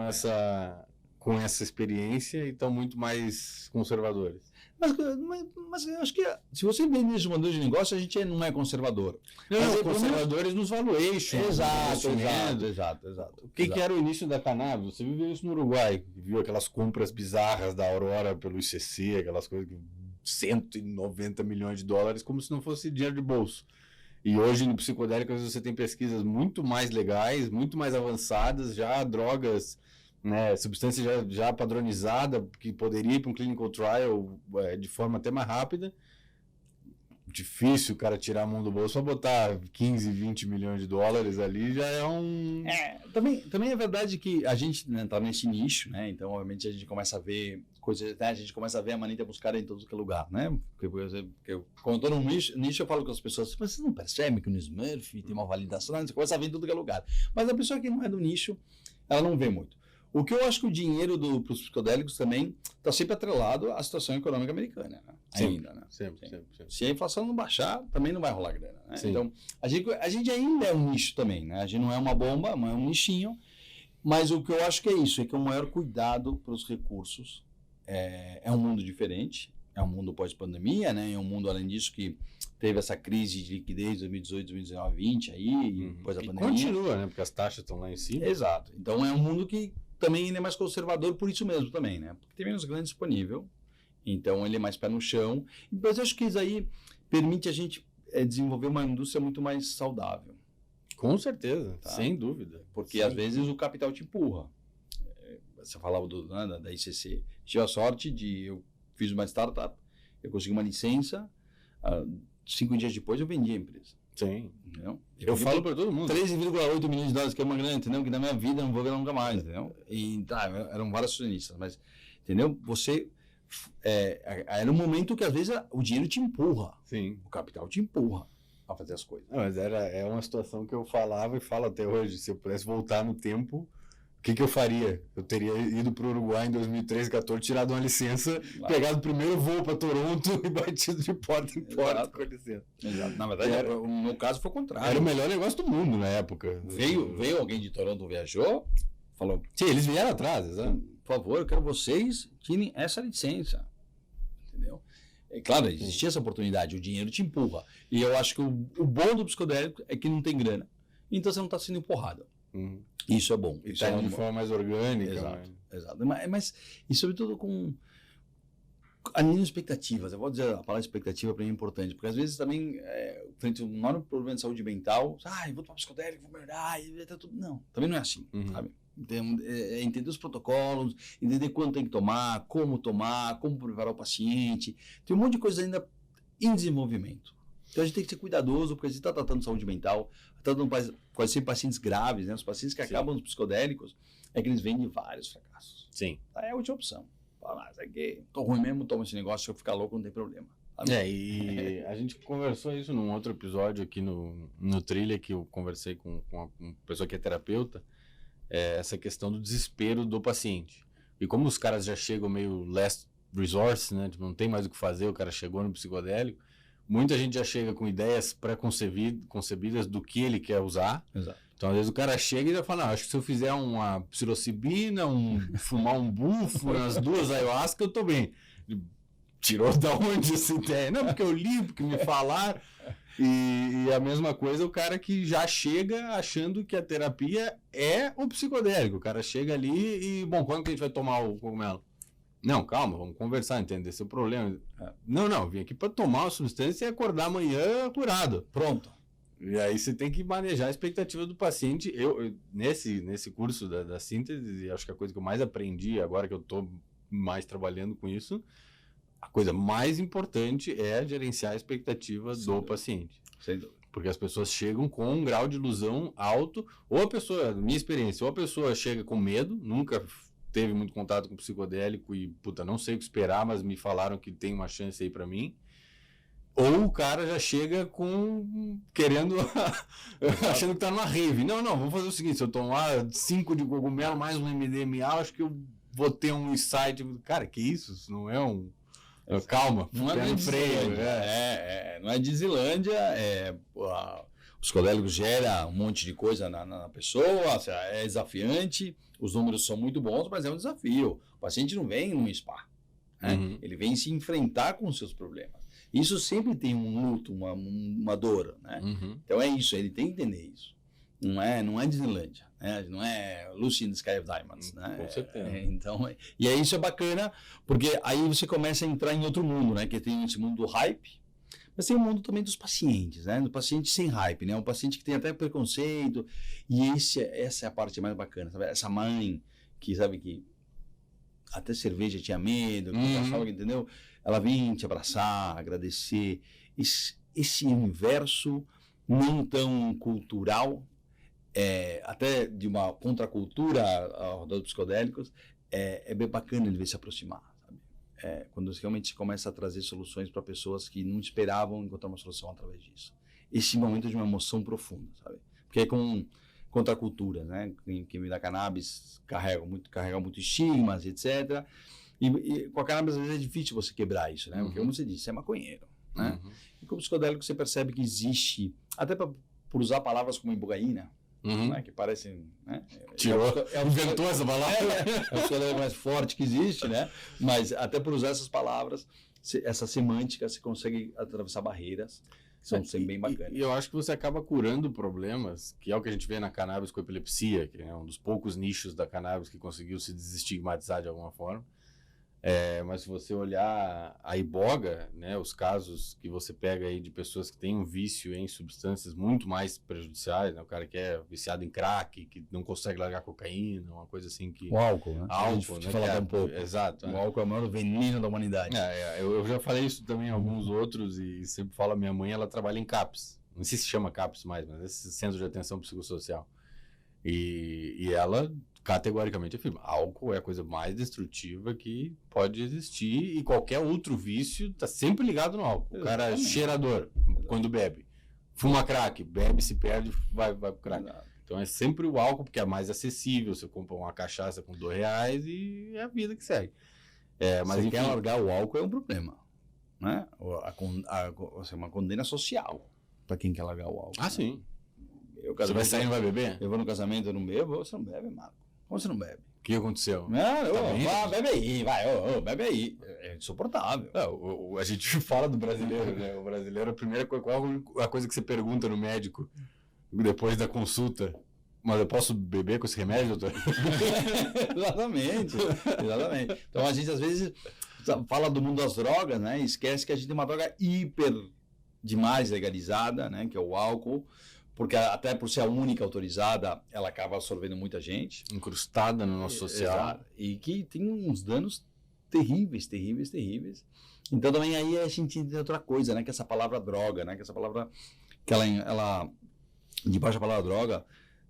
com essa experiência e estão muito mais conservadores. Mas eu acho que se você vem nesse modelo de negócio, a gente não é conservador. Mas conservadores nos valuations. Exato. O que era o início da cannabis? Você viveu isso no Uruguai, viu aquelas compras bizarras da Aurora pelo ICC, aquelas coisas que 190 milhões de dólares, como se não fosse dinheiro de bolso. E hoje no psicodélico você tem pesquisas muito mais legais, muito mais avançadas, já drogas, né, substância já padronizada, que poderia ir para um clinical trial de forma até mais rápida. Difícil o cara tirar a mão do bolso para botar 15, 20 milhões de dólares ali, já é um... Também é verdade que a gente está nesse nicho, né? Então, obviamente, a gente começa a ver coisas, né? A gente começa a ver a Manita Muscaria em todo que é lugar, né? Porque quando eu estou num nicho, eu falo com as pessoas, mas você não percebe que no Smurf tem uma validação? Você começa a ver em tudo que é lugar. Mas a pessoa que não é do nicho, ela não vê muito. O que eu acho que o dinheiro para os psicodélicos também está sempre atrelado à situação econômica americana, né? Ainda, né? Sempre. Se a inflação não baixar, também não vai rolar grana, né? Então, a gente ainda é um nicho também, né? A gente não é uma bomba, mas é um nichinho. Mas o que eu acho que é isso, é que o maior cuidado para os recursos é um mundo diferente, é um mundo pós-pandemia, né? É um mundo, além disso, que teve essa crise de liquidez 2018, 2019, 2020 aí, e depois da pandemia. Continua, né? Porque as taxas estão lá em cima. Exato. Então, é um mundo que também ele é mais conservador por isso mesmo também, né? Porque tem menos grana disponível, então ele é mais pé no chão. Mas eu acho que isso aí permite a gente desenvolver uma indústria muito mais saudável. Com certeza, tá? Sem dúvida. Porque às vezes o capital te empurra. Você falava da ICC. Tive a sorte eu fiz uma startup, eu consegui uma licença, 5 dias depois eu vendi a empresa. Sim. Entendeu? Eu falo para todo mundo. 13,8 milhões de dólares, que é uma grana, entendeu? Que na minha vida eu não vou ver nunca mais, entendeu? E eram vários acionistas, mas, entendeu? Você, era um momento que às vezes o dinheiro te empurra. Sim. O capital te empurra a fazer as coisas. Não, mas é uma situação que eu falava e falo até hoje. Se eu pudesse voltar no tempo, o que eu faria? Eu teria ido para o Uruguai em 2013, 2014, tirado uma licença, pegado o primeiro voo para Toronto e batido de porta em porta com a licença. Exato. Na verdade, no meu caso foi o contrário. Era o melhor negócio do mundo na época. Veio alguém de Toronto, viajou, falou... Sim, eles vieram atrás, exato. Por favor, eu quero vocês tirem essa licença. Entendeu? É claro, existia essa oportunidade, o dinheiro te empurra. E eu acho que o bom do psicodélico é que não tem grana. Então você não está sendo empurrado. Isso é bom. Isso é de forma mais orgânica. Exato. Mas, e sobretudo com alinhando expectativas. Eu vou dizer, a palavra expectativa para mim é importante, porque às vezes também, frente a um enorme problema de saúde mental, eu vou tomar psicodélico, vou melhorar, e tá tudo. Não, também não é assim, sabe? Então, entender os protocolos, entender quando tem que tomar, como preparar o paciente. Tem um monte de coisa ainda em desenvolvimento. Então a gente tem que ser cuidadoso, porque a gente está tratando de saúde mental, tratando quase sempre pacientes graves, né? Os pacientes que acabam nos psicodélicos, é que eles vêm de vários fracassos. Sim. É a última opção. Fala, tô ruim mesmo, tomo esse negócio, se eu ficar louco não tem problema. E a gente conversou isso num outro episódio aqui no Trilha, que eu conversei com uma pessoa que é terapeuta, essa questão do desespero do paciente. E como os caras já chegam meio last resource, né? Tipo, não tem mais o que fazer, o cara chegou no psicodélico, muita gente já chega com ideias pré-concebidas do que ele quer usar. Exato. Então, às vezes o cara chega e já fala, acho que se eu fizer uma psilocibina, fumar um bufo, umas 2 ayahuasca, eu tô bem. Tirou da onde essa ideia? Não, porque eu li, porque me falaram. E a mesma coisa o cara que já chega achando que a terapia é o psicodélico. O cara chega ali e, bom, quando que a gente vai tomar o cogumelo? Não, calma, vamos conversar, entender seu problema. Não, vim aqui para tomar uma substância e acordar amanhã curado. Pronto. E aí você tem que manejar a expectativa do paciente. Eu nesse curso da síntese, acho que a coisa que eu mais aprendi, agora que eu estou mais trabalhando com isso, a coisa mais importante é gerenciar a expectativa do paciente. Sem dúvida. Porque as pessoas chegam com um grau de ilusão alto, ou a pessoa, minha experiência, ou a pessoa chega com medo, nunca teve muito contato com psicodélico e, puta, não sei o que esperar, mas me falaram que tem uma chance aí pra mim. Ou o cara já chega querendo, achando que tá numa rave. Não, vamos fazer o seguinte, se eu tomar 5 de cogumelo mais um MDMA, acho que eu vou ter um insight. Cara, que isso? Isso não é um... Calma, não é freio. Não é Dizilândia, o psicodélico gera um monte de coisa na pessoa, é desafiante, os números são muito bons, mas é um desafio. O paciente não vem num spa, né? Ele vem se enfrentar com os seus problemas. Isso sempre tem um luto, uma dor, né? Então é isso, ele tem que entender isso. Não é Disneylandia, né? Não é Lucy in the Sky of Diamonds, né? Com certeza. Então, e aí isso é bacana, porque aí você começa a entrar em outro mundo, né? Que tem esse mundo do hype, mas tem o mundo também dos pacientes, né? Do paciente sem hype, né? Um paciente que tem até preconceito, e essa é a parte mais bacana, sabe? Essa mãe que, sabe, que até cerveja tinha medo, que achava que, entendeu? Ela vinha te abraçar, agradecer. Esse universo não tão cultural, até de uma contracultura ao redor dos psicodélicos, é bem bacana ele ver se aproximar, sabe? Quando realmente começa a trazer soluções para pessoas que não esperavam encontrar uma solução através disso. Esse momento de uma emoção profunda, sabe? Porque é com contracultura, né? Quem me dá cannabis carrega muito estigmas, etc. E com a cannabis, às vezes, é difícil você quebrar isso, né? Porque, como você disse, é maconheiro, né? E com o psicodélico, você percebe que existe, até por usar palavras como ibogaína, né? Que parecem... Né? Inventou essa palavra? É o psicodélico mais forte que existe, né? Mas até por usar essas palavras, essa semântica, você consegue atravessar barreiras. São sempre bem bacanas. E eu acho que você acaba curando problemas, que é o que a gente vê na cannabis com epilepsia, que é um dos poucos nichos da cannabis que conseguiu se desestigmatizar de alguma forma. Mas se você olhar a iboga, né, os casos que você pega aí de pessoas que têm um vício em substâncias muito mais prejudiciais, né, o cara que é viciado em crack, que não consegue largar cocaína, uma coisa assim que... O álcool, né? Álcool, né? Falar um pouco. Exato. O álcool é o maior veneno da humanidade. Eu já falei isso também em alguns outros e sempre falo, a minha mãe, ela trabalha em CAPS. Não sei se chama CAPS mais, mas esse Centro de Atenção Psicossocial. E ela... categoricamente afirma, álcool é a coisa mais destrutiva que pode existir e qualquer outro vício está sempre ligado no álcool. O cara é cheirador quando bebe, fuma crack, bebe, se perde, vai pro crack. Então é sempre o álcool porque é mais acessível, você compra uma cachaça com R$2 e é a vida que segue. Mas você quer largar o álcool é um problema, né? Uma condena social para quem quer largar o álcool. Ah, né? Sim. Você vai sair e não vai beber? Eu vou no casamento, eu não bebo, você não bebe, Marco. Como você não bebe? O que aconteceu? Bebe aí, bebe aí. É insuportável. A gente fala do brasileiro, né? O brasileiro, qual a coisa que você pergunta no médico depois da consulta? Mas eu posso beber com esse remédio, doutor? Exatamente. Então a gente às vezes fala do mundo das drogas, né? E esquece que a gente tem uma droga hiper demais legalizada, né? Que é o álcool. Porque até por ser a única autorizada, ela acaba absorvendo muita gente. Incrustada no nosso social. Exato. E que tem uns danos terríveis. Então também aí a gente tem outra coisa, né? Que essa palavra droga, né? Que essa palavra, que ela debaixo da palavra droga,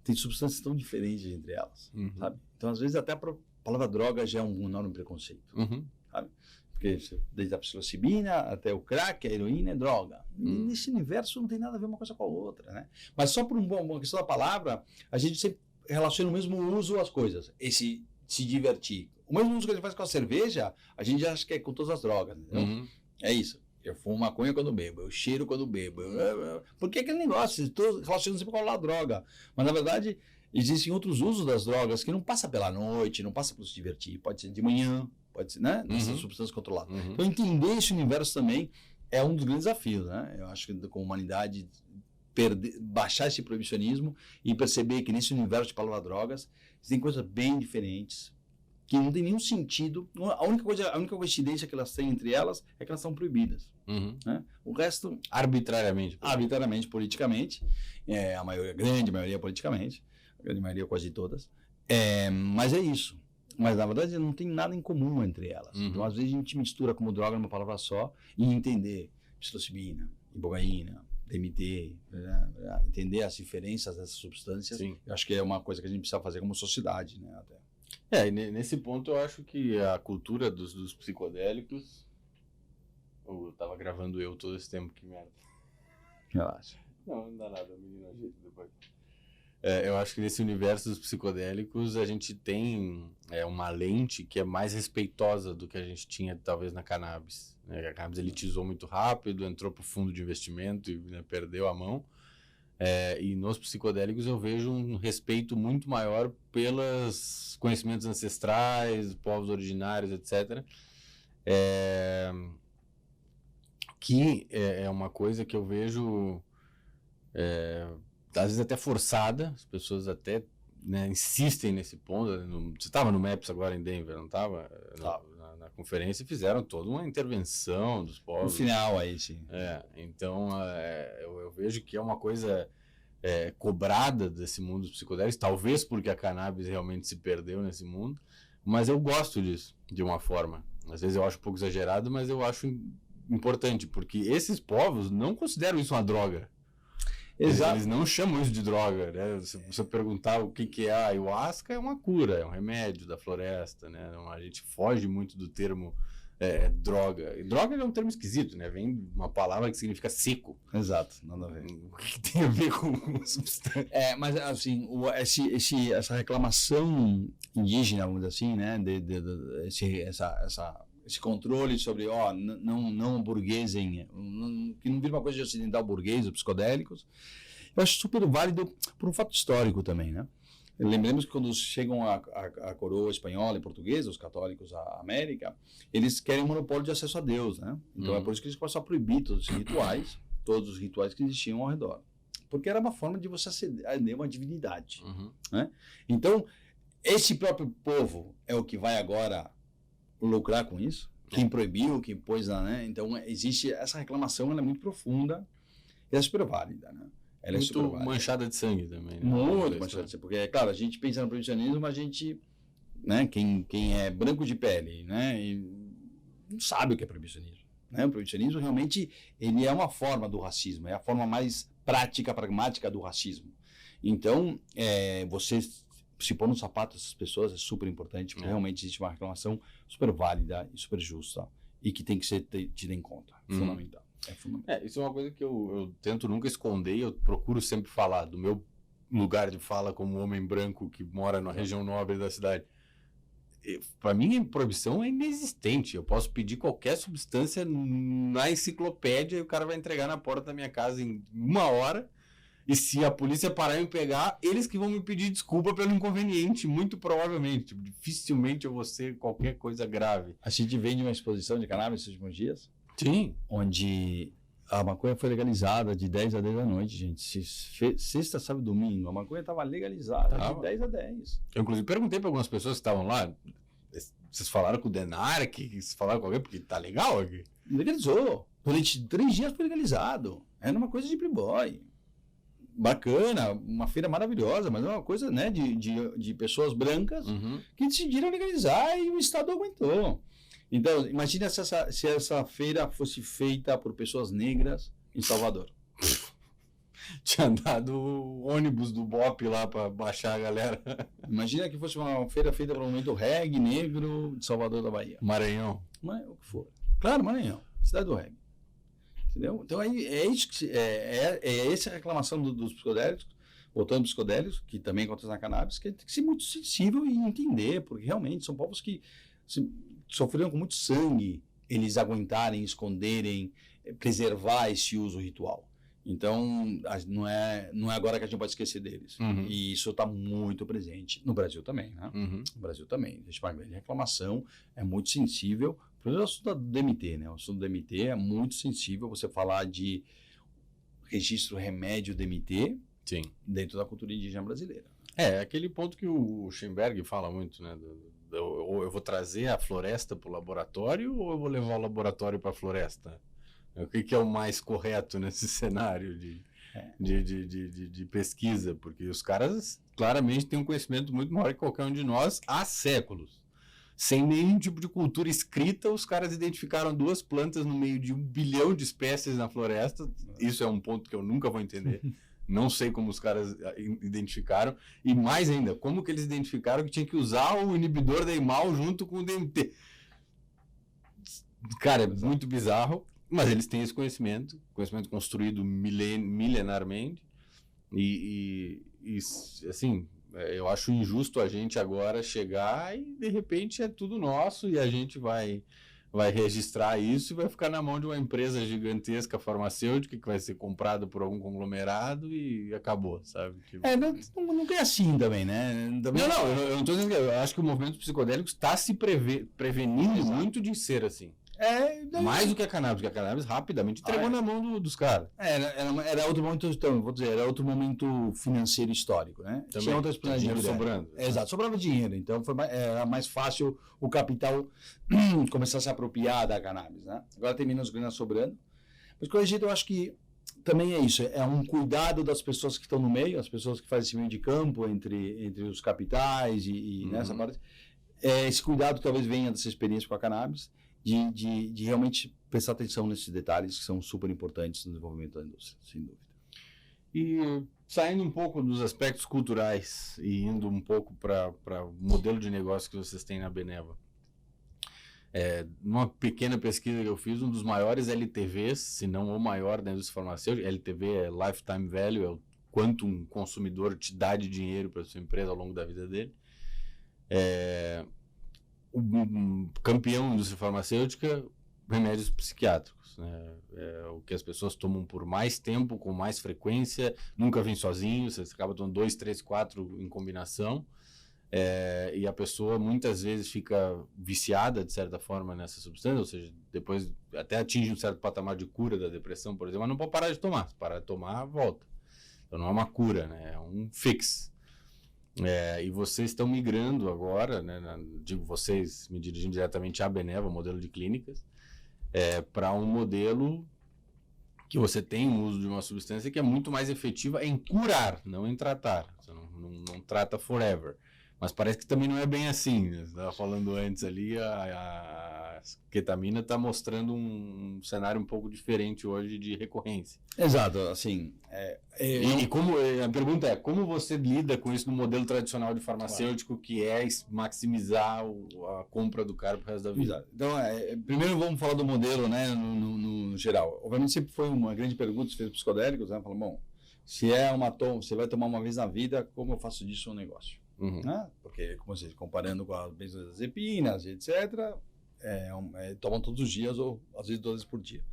tem substâncias tão diferentes entre elas, sabe? Então às vezes até a palavra droga já é um enorme preconceito, sabe? Porque desde a psilocibina até o crack, a heroína é droga. E nesse universo não tem nada a ver uma coisa com a outra, né? Mas só por uma questão da palavra, a gente sempre relaciona o mesmo uso às coisas. Esse se divertir. O mesmo uso que a gente faz com a cerveja, a gente já acha que é com todas as drogas, entendeu? É isso. Eu fumo maconha quando bebo, eu cheiro quando bebo. Porque é aquele negócio, estou relacionando sempre com a droga. Mas na verdade, existem outros usos das drogas que não passa pela noite, não passa por se divertir. Pode ser de manhã, pode ser, né? Nessas substâncias controladas. Então, entender esse universo também é um dos grandes desafios, né? Eu acho que com a humanidade baixar esse proibicionismo e perceber que nesse universo de palavras drogas tem coisas bem diferentes que não tem nenhum sentido. A única coincidência que elas têm entre elas é que elas são proibidas. Né? O resto arbitrariamente, politicamente, a grande maioria politicamente, a grande maioria quase todas. Mas é isso. Mas, na verdade, não tem nada em comum entre elas. Então, às vezes, a gente mistura como droga numa palavra só e entender psilocibina, ibogaína, DMT, entender as diferenças dessas substâncias. Sim. Eu acho que é uma coisa que a gente precisa fazer como sociedade, né? Até. E nesse ponto eu acho que a cultura dos psicodélicos... Eu tava gravando todo esse tempo, que merda. Relaxa. Não dá nada, o menino ajeita depois. Eu acho que nesse universo dos psicodélicos a gente tem uma lente que é mais respeitosa do que a gente tinha talvez na cannabis. A cannabis elitizou muito rápido, entrou pro fundo de investimento e perdeu a mão. E nos psicodélicos eu vejo um respeito muito maior pelos conhecimentos ancestrais, povos originários, etc. Que é uma coisa que eu vejo às vezes até forçada, as pessoas até insistem nesse ponto. Você estava no MAPS agora em Denver, não estava? Na conferência fizeram toda uma intervenção dos povos. No final aí, sim. Então eu vejo que é uma coisa cobrada desse mundo dos psicodélicos, talvez porque a cannabis realmente se perdeu nesse mundo, mas eu gosto disso, de uma forma. Às vezes eu acho um pouco exagerado, mas eu acho importante, porque esses povos não consideram isso uma droga. Exato. Eles não chamam isso de droga, né? Se você perguntar o que é a ayahuasca, é uma cura, é um remédio da floresta, né? A gente foge muito do termo droga. E droga é um termo esquisito, né? Vem de uma palavra que significa seco. Exato, nada a ver. O que tem a ver com substância? Mas assim, essa reclamação indígena, vamos dizer assim, né? Esse controle sobre, não burguesem, que não vira uma coisa de ocidental burguês, os psicodélicos, eu acho super válido por um fato histórico também, né? Lembremos que quando chegam a coroa espanhola e portuguesa, os católicos à América, eles querem um monopólio de acesso a Deus, né? Então é por isso que eles começam a proibir todos os rituais que existiam ao redor. Porque era uma forma de você aceder a uma divindade, né? Então, esse próprio povo é o que vai agora lucrar com isso, quem proibiu, quem pôs lá, né? Então existe essa reclamação, ela é muito profunda e é super válida, né? Ela muito é super válida. Manchada de sangue também, né? Muito manchada de sangue, porque é claro, a gente pensa no proibicionismo, mas a gente, né? Quem é branco de pele, né? E não sabe o que é proibicionismo, né? O proibicionismo realmente ele é uma forma do racismo, é a forma mais prática, pragmática do racismo. Então, você se pôr no sapato dessas pessoas é super importante, porque realmente existe uma reclamação super válida e super justa e que tem que ser tida em conta. Fundamental. É fundamental. Isso é uma coisa que eu tento nunca esconder, eu procuro sempre falar do meu lugar de fala como homem branco que mora na região nobre da cidade. Para mim, a proibição é inexistente. Eu posso pedir qualquer substância na enciclopédia e o cara vai entregar na porta da minha casa em 1 hora. E se a polícia parar e me pegar, eles que vão me pedir desculpa pelo inconveniente, muito provavelmente. Dificilmente eu vou ser qualquer coisa grave. A gente vem de uma exposição de cannabis nesses últimos dias. Sim. Onde a maconha foi legalizada de 10 a 10 da noite, gente. Sexta, sábado e domingo, a maconha estava legalizada de 10 a 10. Eu, inclusive, perguntei para algumas pessoas que estavam lá, vocês falaram com o Denark, vocês falaram com alguém, porque tá legal aqui? Legalizou. Durante 3 dias foi legalizado. Era uma coisa de playboy. Bacana, uma feira maravilhosa, mas é uma coisa, né, de pessoas brancas que decidiram legalizar e o Estado aguentou. Então, imagina se essa feira fosse feita por pessoas negras em Salvador. Tinha dado o ônibus do BOP lá para baixar a galera. Imagina que fosse uma feira feita por um movimento reggae negro de Salvador da Bahia. Maranhão. O que for. Claro, Maranhão, cidade do reggae. Entendeu? Então essa reclamação dos psicodélicos, voltando aos psicodélicos, que também acontece na cannabis, que tem que ser muito sensível e entender, porque realmente são povos que sofreram com muito sangue eles aguentarem, esconderem, preservar esse uso ritual. Então, não é agora que a gente pode esquecer deles. E isso está muito presente no Brasil também, né? No Brasil também. Existe uma grande reclamação, é muito sensível. Por exemplo, o assunto do DMT, né? O assunto do DMT é muito sensível você falar de registro remédio DMT dentro da cultura indígena brasileira. Aquele ponto que o Schoenberg fala muito, né? Ou eu vou trazer a floresta para o laboratório ou eu vou levar o laboratório para a floresta? O que é o mais correto nesse cenário de pesquisa? Porque os caras claramente têm um conhecimento muito maior que qualquer um de nós há séculos. Sem nenhum tipo de cultura escrita, os caras identificaram 2 plantas no meio de 1 bilhão de espécies na floresta. Isso é um ponto que eu nunca vou entender. Não sei como os caras identificaram. E mais ainda, como que eles identificaram que tinha que usar o inibidor da EMAL junto com o DMT? Cara, é muito bizarro, mas eles têm esse conhecimento construído milenarmente. E assim, eu acho injusto a gente agora chegar e de repente é tudo nosso e a gente vai registrar isso e vai ficar na mão de uma empresa gigantesca farmacêutica que vai ser comprada por algum conglomerado e acabou, sabe? Tipo... Não é assim também, né? Também... Não, eu não estou dizendo que eu acho que o movimento psicodélico está se prevenindo muito de ser assim. Mais do que a cannabis, porque a cannabis rapidamente entregou na mão dos caras. Era outro momento, então, vou dizer, era outro momento financeiro histórico, né? Também, tinha outras dinheiro sobrando. Exato, sobrava dinheiro, então era mais fácil o capital começar a se apropriar da cannabis, né? Agora tem menos grana sobrando. Mas, com jeito, eu acho que também é isso, é um cuidado das pessoas que estão no meio, as pessoas que fazem esse meio de campo entre os capitais e nessa parte. Esse cuidado talvez venha dessa experiência com a cannabis, de realmente prestar atenção nesses detalhes que são super importantes no desenvolvimento da indústria, sem dúvida. E saindo um pouco dos aspectos culturais e indo um pouco para o modelo de negócio que vocês têm na Beneva. Numa pequena pesquisa que eu fiz, um dos maiores LTVs, se não o maior da indústria farmacêutica, LTV é Lifetime Value, é o quanto um consumidor te dá de dinheiro para a sua empresa ao longo da vida dele. O campeão da indústria farmacêutica, remédios psiquiátricos, né? O que as pessoas tomam por mais tempo, com mais frequência, nunca vem sozinho, você acaba tomando 2, 3, 4 em combinação, e a pessoa muitas vezes fica viciada, de certa forma, nessa substância, ou seja, depois até atinge um certo patamar de cura da depressão, por exemplo, mas não pode parar de tomar. Se parar de tomar, volta. Então não é uma cura, né? É um fix. E vocês estão migrando agora, né, digo vocês, me dirigindo diretamente à Beneva, modelo de clínicas, para um modelo que você tem o uso de uma substância que é muito mais efetiva em curar, não em tratar. Você não trata forever. Mas parece que também não é bem assim. Né? Você estava falando antes ali, a ketamina está mostrando um cenário um pouco diferente hoje de recorrência. Exato, assim... A pergunta é, como você lida com isso no modelo tradicional de farmacêutico, que é maximizar a compra do cara pro resto da vida? Exato. Então, primeiro vamos falar do modelo, né, no geral. Obviamente sempre foi uma grande pergunta, se fez psicodélicos, né, falou, bom, se você vai tomar uma vez na vida, como eu faço disso um negócio? Né? Porque, como você comparando com as benzodiazepinas, etc., tomam todos os dias ou às vezes 2 vezes por dia.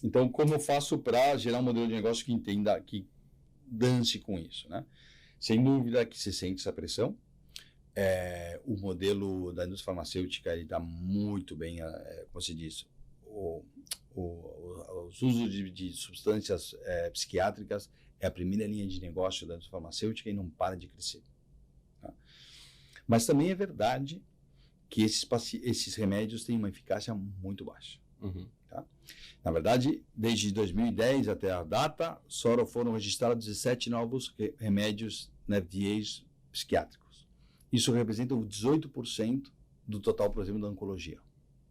Então, como eu faço para gerar um modelo de negócio que entenda, que dance com isso, né? Sem dúvida que se sente essa pressão. O modelo da indústria farmacêutica está muito bem, como se diz, os usos de substâncias psiquiátricas é a primeira linha de negócio da indústria farmacêutica e não para de crescer. Tá? Mas também é verdade que esses remédios têm uma eficácia muito baixa. Tá? Na verdade, desde 2010 até a data, só foram registrados 17 novos remédios na FDA psiquiátricos. Isso representa 18% do total, por exemplo, da oncologia.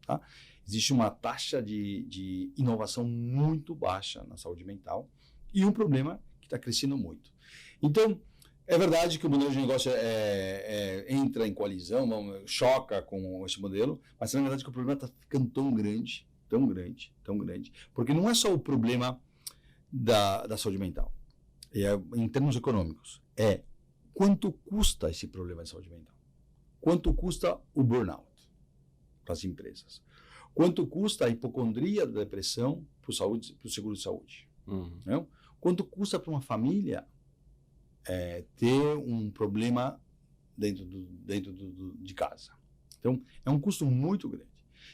Tá? Existe uma taxa de inovação muito baixa na saúde mental e um problema que está crescendo muito. Então, é verdade que o modelo de negócio entra em coalizão, choca com esse modelo, mas na verdade que o problema está ficando tão grande, porque não é só o problema da saúde mental, em termos econômicos, quanto custa esse problema de saúde mental, quanto custa o burnout para as empresas, quanto custa a hipocondria da depressão para o seguro de saúde, quanto custa para uma família ter um problema dentro de casa. Então, é um custo muito grande.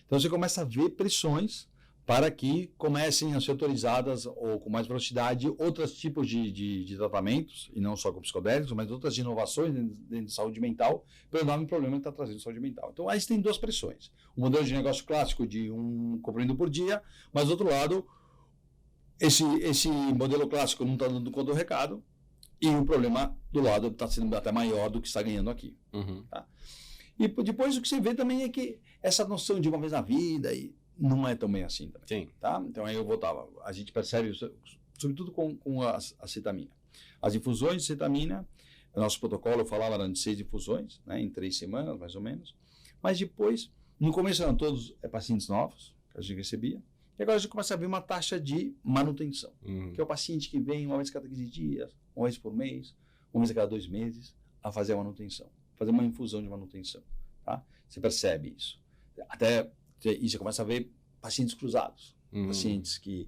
Então, você começa a ver pressões para que comecem a ser autorizadas ou com mais velocidade outros tipos de tratamentos, e não só com psicodélicos, mas outras inovações dentro de saúde mental, pelo enorme problema que está trazendo saúde mental. Então, aí você tem 2 pressões. O modelo de negócio clássico de um comprimido por dia, mas, do outro lado, esse modelo clássico não está dando conta do recado, e o problema do lado está sendo até maior do que está ganhando aqui. Tá? E depois o que você vê também é que essa noção de uma vez na vida não é tão bem assim também. Sim. Tá? Então aí a gente percebe, sobretudo com a cetamina. As infusões de cetamina, o nosso protocolo falava de 6 infusões, né, em 3 semanas, mais ou menos. Mas depois, no começo eram todos pacientes novos, que a gente recebia. E agora a gente começa a ver uma taxa de manutenção, que é o paciente que vem uma vez a cada 15 dias, uma vez por mês, uma vez a cada 2 meses, a fazer a manutenção, fazer uma infusão de manutenção. Tá? Você percebe isso. Até e você começa a ver pacientes cruzados, pacientes que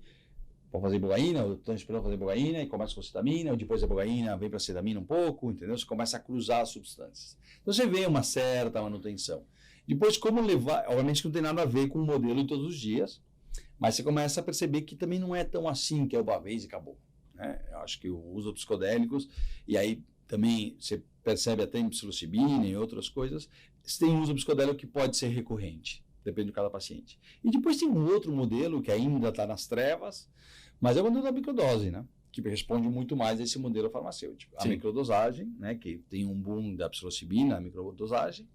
vão fazer ibogaína, ou estão esperando fazer ibogaína e começa com cetamina, ou depois da ibogaína vem para cetamina um pouco, entendeu? Você começa a cruzar as substâncias. Então você vê uma certa manutenção. Depois, como levar, obviamente que não tem nada a ver com o modelo de todos os dias, mas você começa a perceber que também não é tão assim, que é uma vez e acabou. Né? Eu acho que o uso dos psicodélicos, e aí também você percebe até em psilocibina e outras coisas, você tem um uso psicodélico que pode ser recorrente, depende de cada paciente. E depois tem um outro modelo que ainda está nas trevas, mas é o modelo da microdose, né? Que responde muito mais a esse modelo farmacêutico. A microdosagem, né? Que tem um boom da psilocibina, a microdosagem.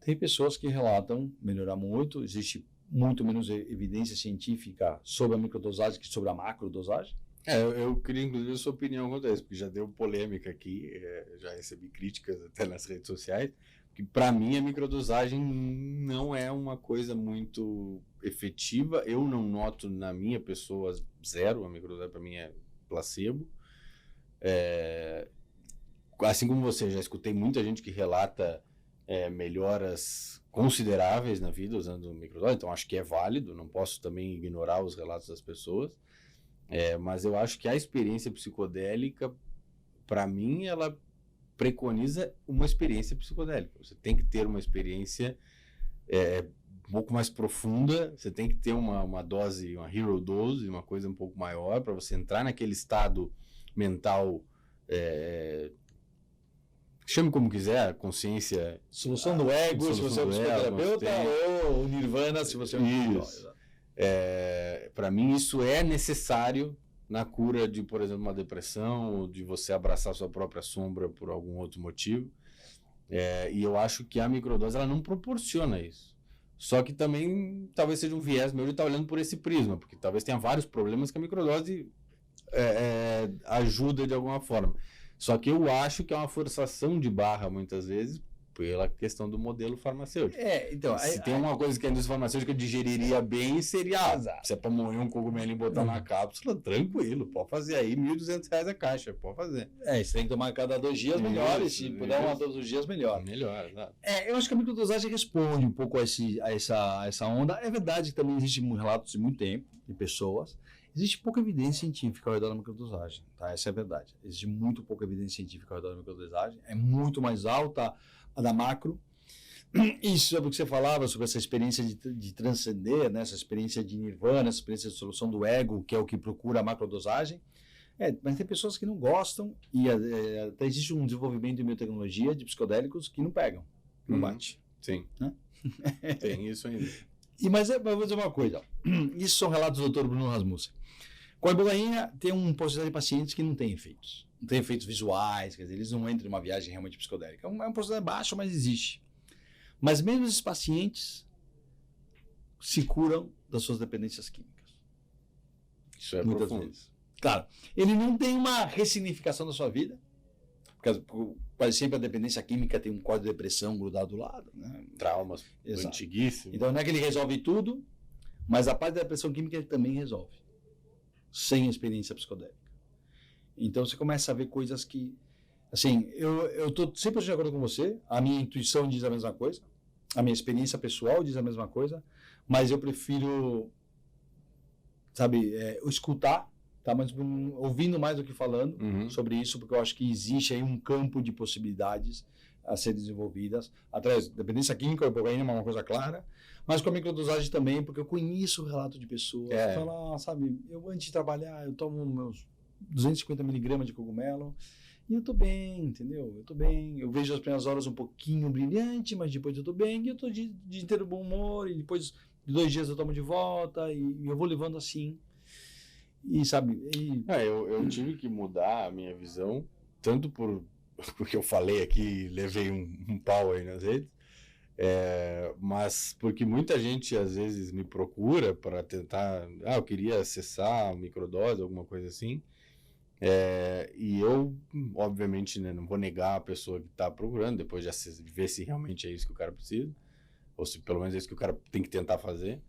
Tem pessoas que relatam melhorar muito, existe muito menos evidência científica sobre a microdosagem que sobre a macrodosagem. Eu queria inclusive a sua opinião quanto a isso, porque já deu polêmica aqui, já recebi críticas até nas redes sociais, que para mim a microdosagem não é uma coisa muito efetiva. Eu não noto na minha pessoa zero, a microdosagem para mim é placebo. Assim como você, já escutei muita gente que relata melhoras consideráveis na vida usando microdose, então acho que é válido, não posso também ignorar os relatos das pessoas, mas eu acho que a experiência psicodélica, para mim, ela preconiza uma experiência psicodélica. Você tem que ter uma experiência um pouco mais profunda, você tem que ter uma dose, uma hero dose, uma coisa um pouco maior, para você entrar naquele estado mental, chame como quiser, consciência... Solução do ego, se você é um psicoterapeuta, ou o nirvana, se você é um psicólogo. Para mim, isso é necessário na cura de, por exemplo, uma depressão, ou de você abraçar sua própria sombra por algum outro motivo. E eu acho que a microdose ela não proporciona isso. Só que também talvez seja um viés meu de estar olhando por esse prisma, porque talvez tenha vários problemas que a microdose ajuda de alguma forma. Só que eu acho que é uma forçação de barra, muitas vezes, pela questão do modelo farmacêutico. Então, se tem uma coisa que a indústria farmacêutica digeriria bem, seria se é para moer um cogumelo e botar na cápsula, tranquilo, pode fazer aí, R$1.200 a caixa, pode fazer. Você tem que tomar cada 2 dias melhor, e se puder uma todos os dias, melhor. Melhor, exato. Eu acho que a microdosagem responde um pouco a essa onda. É verdade que também existe relatos de muito tempo, de pessoas. Existe pouca evidência científica ao redor da microdosagem, tá? Essa é a verdade. Existe muito pouca evidência científica ao redor da microdosagem. É muito mais alta a da macro. Isso sobre o que você falava, sobre essa experiência de transcender, né? Essa experiência de nirvana, essa experiência de solução do ego, que é o que procura a macrodosagem. Mas tem pessoas que não gostam e até existe um desenvolvimento de biotecnologia de psicodélicos que não pegam, não bate. Sim, né? Tem isso ainda. Mas eu vou dizer uma coisa, isso são relatos do Dr. Bruno Rasmussen. Com a ibogaína, tem um porcentagem de pacientes que não tem efeitos. Não tem efeitos visuais, quer dizer, eles não entram em uma viagem realmente psicodélica. É um porcentagem baixo, mas existe. Mas mesmo esses pacientes se curam das suas dependências químicas. Isso é muitas profundo. vezes. Claro, ele não tem uma ressignificação da sua vida, porque quase sempre a dependência química tem um quadro de depressão grudado do lado, né? Traumas antiguíssimos. Então não é que ele resolve tudo, mas a parte da depressão química ele também resolve, sem experiência psicodélica. Então você começa a ver coisas que, assim, eu estou 100% de acordo com você, a minha intuição diz a mesma coisa, a minha experiência pessoal diz a mesma coisa, mas eu prefiro, escutar, tá? Mas ouvindo mais do que falando sobre isso, porque eu acho que existe aí um campo de possibilidades a ser desenvolvidas, através da dependência química, a ibogaína é uma coisa clara, mas com a microdosagem também, porque eu conheço o relato de pessoas que falam, eu antes de trabalhar, eu tomo meus 250 miligramas de cogumelo e eu tô bem, entendeu? Eu tô bem, eu vejo as primeiras horas um pouquinho brilhante, mas depois eu tô bem e eu tô de inteiro bom humor e depois de 2 dias eu tomo de volta e eu vou levando assim. E eu tive que mudar a minha visão, tanto porque eu falei aqui, levei um pau aí nas redes, mas porque muita gente às vezes me procura para tentar, eu queria acessar a microdose, alguma coisa assim, E eu, obviamente, né, não vou negar a pessoa que está procurando, depois de ver se realmente é isso que o cara precisa, ou se pelo menos é isso que o cara tem que tentar fazer.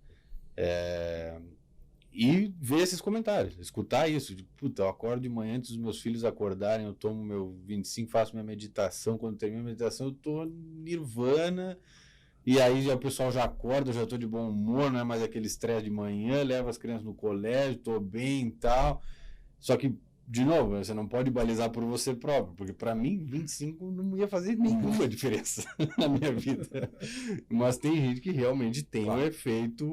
E ver esses comentários, escutar isso, de, puta, eu acordo de manhã antes dos meus filhos acordarem, eu tomo meu 25, faço minha meditação, quando termino a meditação eu tô nirvana, e aí o pessoal já acorda, eu já tô de bom humor, não é mais aquele estresse de manhã, levo as crianças no colégio, tô bem e tal, só que, de novo, você não pode balizar por você próprio, porque para mim 25 não ia fazer nenhuma diferença na minha vida. Mas tem gente que realmente tem um efeito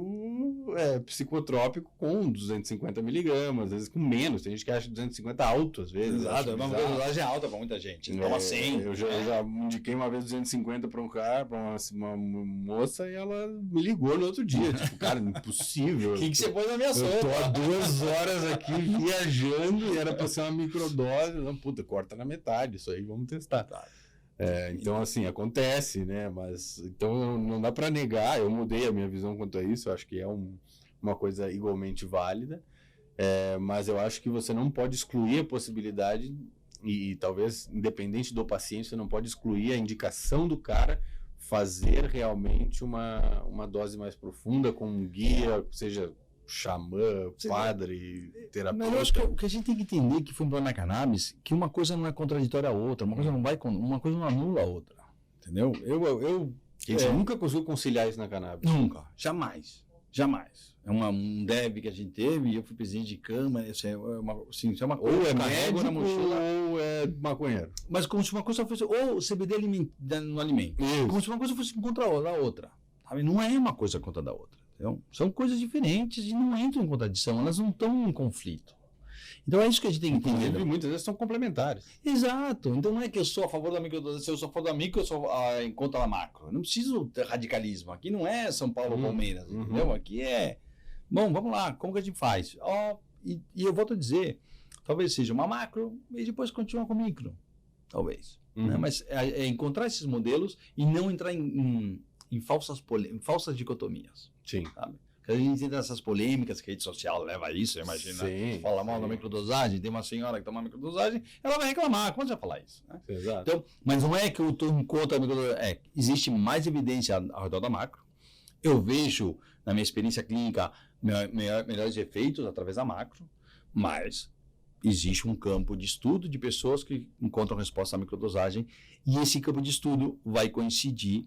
psicotrópico com 250 miligramas, às vezes com menos. Tem gente que acha 250 alto, às vezes. Exato, é uma dosagem alta para muita gente. Toma 100. Eu já indiquei uma vez 250 para um cara, para uma moça, e ela me ligou no outro dia. Tipo, cara, impossível. O que você põe na minha sopa? Eu tô há 2 horas aqui viajando e era ser uma microdose, não, puta, corta na metade, isso aí vamos testar. Então, assim, acontece, né, mas, então não dá para negar, eu mudei a minha visão quanto a isso, eu acho que é uma coisa igualmente válida, mas eu acho que você não pode excluir a possibilidade, e talvez, independente do paciente, você não pode excluir a indicação do cara fazer realmente uma dose mais profunda, com um guia, seja xamã, padre, terapeuta. Mas eu acho que o que a gente tem que entender que foi um problema na cannabis, que uma coisa não é contraditória à outra, uma coisa não anula a outra, entendeu? A gente nunca conseguiu conciliar isso na cannabis. Nunca, jamais. É um DEB que a gente teve e eu fui presidente de câmara, isso é uma coisa ou é médico na mochila ou é maconheiro. Mas como se uma coisa fosse, ou CBD no alimento, isso. Como se uma coisa fosse contra a outra, sabe? Não é uma coisa contra a outra. Então, são coisas diferentes e não entram em contradição, elas não estão em conflito. Então é isso que a gente tem que entender. Inclusive, muitas vezes são complementares. Exato. Então não é que eu sou a favor da microdose, se eu sou a favor da micro, eu sou em contra da macro. Eu não preciso ter radicalismo. Aqui não é São Paulo ou Palmeiras, entendeu? Aqui é, bom, vamos lá, como que a gente faz? E eu volto a dizer, talvez seja uma macro e depois continuar com micro. Talvez. Né? Mas é encontrar esses modelos e não entrar em falsas dicotomias. Sim. Sabe? Porque a gente entra nessas polêmicas que a rede social leva a isso, imagina. Fala mal da microdosagem, tem uma senhora que toma microdosagem, ela vai reclamar. Como você vai falar isso? Né? Exato. Então, mas não é que eu estou em contra da microdosagem. Existe mais evidência ao redor da macro. Eu vejo, na minha experiência clínica, melhores efeitos através da macro, mas existe um campo de estudo de pessoas que encontram resposta à microdosagem e esse campo de estudo vai coincidir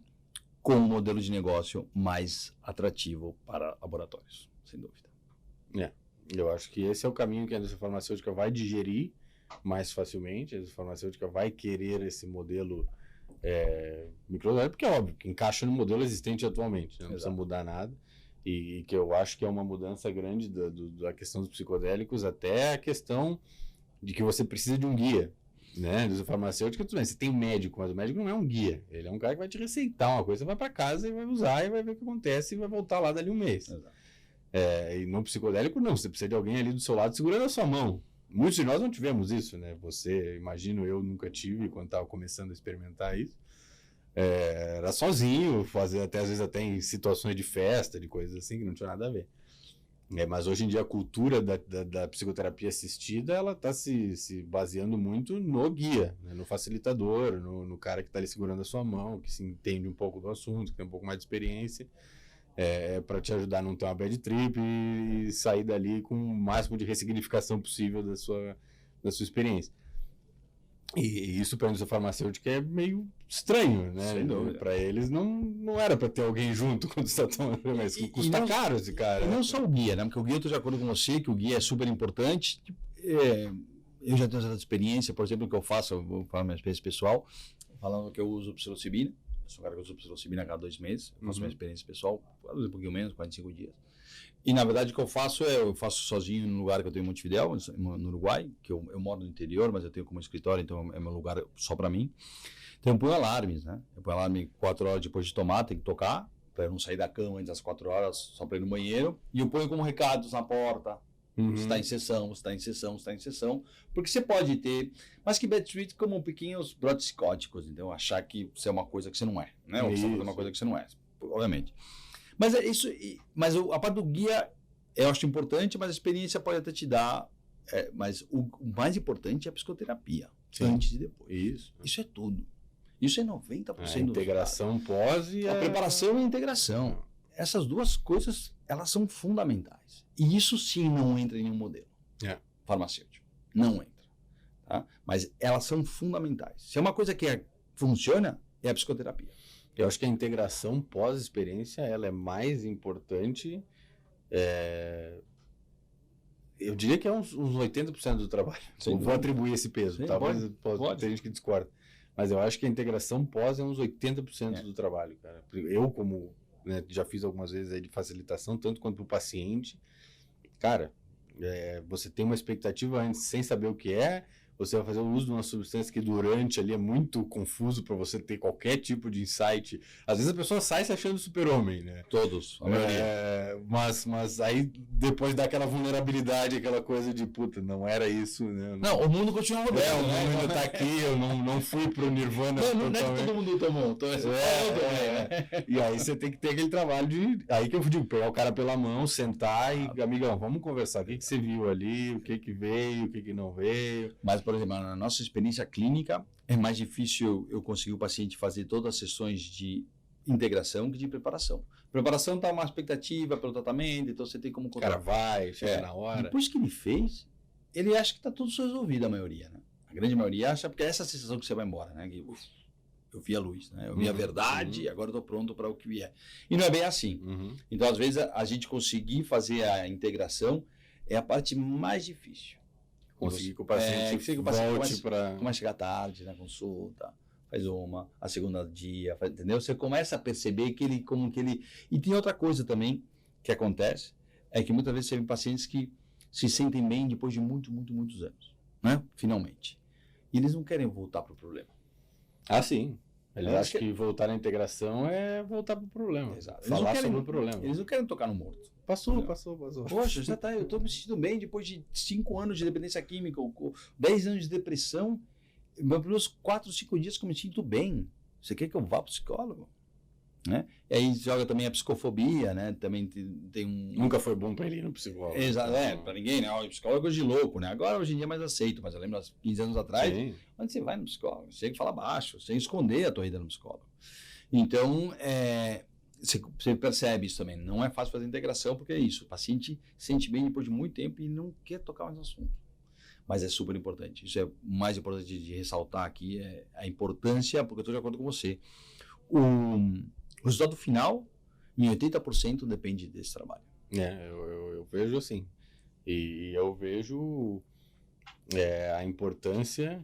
com um modelo de negócio mais atrativo para laboratórios, sem dúvida. Eu acho que esse é o caminho que a indústria farmacêutica vai digerir mais facilmente, a indústria farmacêutica vai querer esse modelo microdosagem, porque é óbvio que encaixa no modelo existente atualmente, né? Não precisa mudar nada, e que eu acho que é uma mudança grande da questão dos psicodélicos até a questão de que você precisa de um guia. Né, indústria farmacêutica, tudo bem, você tem um médico, mas o médico não é um guia, ele é um cara que vai te receitar uma coisa, você vai para casa e vai usar e vai ver o que acontece e vai voltar lá dali um mês. E no psicodélico não, você precisa de alguém ali do seu lado segurando a sua mão. Muitos de nós não tivemos isso, né? Você, imagino, eu nunca tive quando estava começando a experimentar isso. Era sozinho, fazer até às vezes até em situações de festa, de coisas assim que não tinha nada a ver. Mas hoje em dia a cultura da psicoterapia assistida, ela está se baseando muito no guia, né? No facilitador, no cara que está ali segurando a sua mão, que se entende um pouco do assunto, que tem um pouco mais de experiência, para te ajudar a não ter uma bad trip e sair dali com o máximo de ressignificação possível da sua experiência. E isso para a indústria farmacêutica é meio estranho, né? Para eles não era para ter alguém junto quando você está tomando, mas custa caro esse cara. E não só o guia, né? Porque o guia, eu estou de acordo com você, que o guia é super importante. Eu já tenho essa experiência, por exemplo, que eu faço, eu vou falar minha experiência pessoal, falando que eu uso psilocibina. Eu sou um cara que usa psilocibina a cada 2 meses, eu faço minha experiência pessoal, um pouquinho menos, 45 dias. E na verdade o que eu faço sozinho no lugar que eu tenho em Montevidéu, no Uruguai, que eu moro no interior, mas eu tenho como escritório, então é meu lugar só para mim. Então eu ponho alarmes, né? Eu ponho alarme 4 horas depois de tomar, tem que tocar, para eu não sair da cama antes das 4 horas, só para ir no banheiro. E eu ponho como recados na porta, você está em sessão, você está em sessão, você está em sessão. Porque você pode ter, mas que bad trip como pequenos brotes psicóticos, então achar que você é uma coisa que você não é, né? Ou que você está fazendo uma coisa que você não é, obviamente. Mas a parte do guia eu acho importante, mas a experiência pode até te dar mas o mais importante é a psicoterapia, Sim. antes e depois. Isso. Isso é tudo. Isso é 90% A integração pós e a preparação e a integração. Essas duas coisas, elas são fundamentais. E isso sim não entra em nenhum modelo farmacêutico. Não entra. Tá? Mas elas são fundamentais. Se é uma coisa que funciona, é a psicoterapia. Eu acho que a integração pós-experiência ela é mais importante. Eu diria que é uns 80% do trabalho. Eu vou atribuir esse peso. Sim, Talvez pode. tem gente que discorda. Mas eu acho que a integração pós é uns 80% do trabalho, cara. Eu, como já fiz algumas vezes aí de facilitação, tanto quanto para o paciente, cara, você tem uma expectativa antes, sem saber o que é, você vai fazer o uso de uma substância que durante ali é muito confuso para você ter qualquer tipo de insight. Às vezes a pessoa sai se achando super-homem, né? Todos, a maioria. Mas aí depois dá aquela vulnerabilidade, aquela coisa de, puta, não era isso, né? Não, o mundo continua mudando. O mundo ainda tá aqui, eu não fui pro Nirvana. Não é que todo mundo tomou. E aí você tem que ter aquele trabalho de... Aí que eu digo, pegar o cara pela mão, sentar e, amigão, vamos conversar. O que você viu ali, o que veio, o que não veio. Mas, por exemplo, na nossa experiência clínica, é mais difícil eu conseguir o paciente fazer todas as sessões de integração que de preparação. Preparação está uma expectativa pelo tratamento, então você tem como... O cara vai, chega na hora. Depois que ele fez, ele acha que está tudo resolvido, a maioria, né? A grande maioria acha, porque é essa sensação que você vai embora, né? Que, eu vi a luz, né? Eu vi a verdade e agora estou pronto para o que vier. E não é bem assim. Então, às vezes, a gente conseguir fazer a integração é a parte mais difícil. Conseguir que o paciente volte para... Começa a chegar tarde na consulta, faz a segunda dia, entendeu? Você começa a perceber que ele... E tem outra coisa também que acontece, é que muitas vezes você vê pacientes que se sentem bem depois de muitos anos, né? Finalmente. E eles não querem voltar para o problema. Ah, sim. Eles acham que voltar à integração é voltar para o problema. Exato. Falar sobre o problema. Eles não querem tocar no morto. Passou. Poxa, já tá, eu estou me sentindo bem depois de 5 anos de dependência química, ou 10 anos de depressão, meus 4, 5 dias que eu me sinto bem. Você quer que eu vá para o psicólogo? Né? E aí joga também a psicofobia, né? Também tem um... Nunca foi bom para ele ir no psicólogo. Exato, para ninguém, né? O psicólogo é de louco, né? Agora, hoje em dia é mais aceito, mas eu lembro, há 15 anos atrás, onde você vai no psicólogo? Você tem que falar baixo, você tem que esconder a tua ida no psicólogo. Então, você percebe isso também. Não é fácil fazer integração, porque é isso. O paciente se sente bem depois de muito tempo e não quer tocar mais no assunto. Mas é super importante. Isso é o mais importante de ressaltar aqui, é a importância, porque eu estou de acordo com você. O resultado final, em 80%, depende desse trabalho. Eu vejo assim. E eu vejo a importância...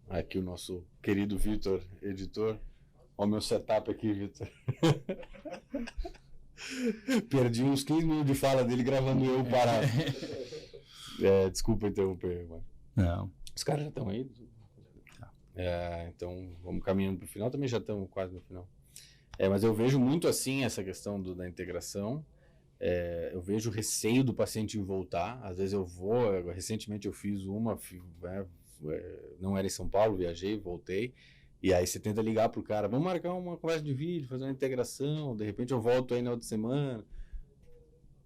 Aqui o nosso querido Vitor, editor... Olha o meu setup aqui, Vitor. Perdi uns 15 minutos de fala dele gravando eu parado. Desculpa interromper, mano. Não. Os caras já estão aí? Então, vamos caminhando para o final. Também já estamos quase no final. Mas eu vejo muito assim essa questão da integração. Eu vejo o receio do paciente em voltar. Às vezes eu vou... Recentemente eu fiz uma... não era em São Paulo, viajei, voltei. E aí você tenta ligar pro cara, vamos marcar uma conversa de vídeo, fazer uma integração, de repente eu volto aí na outra semana.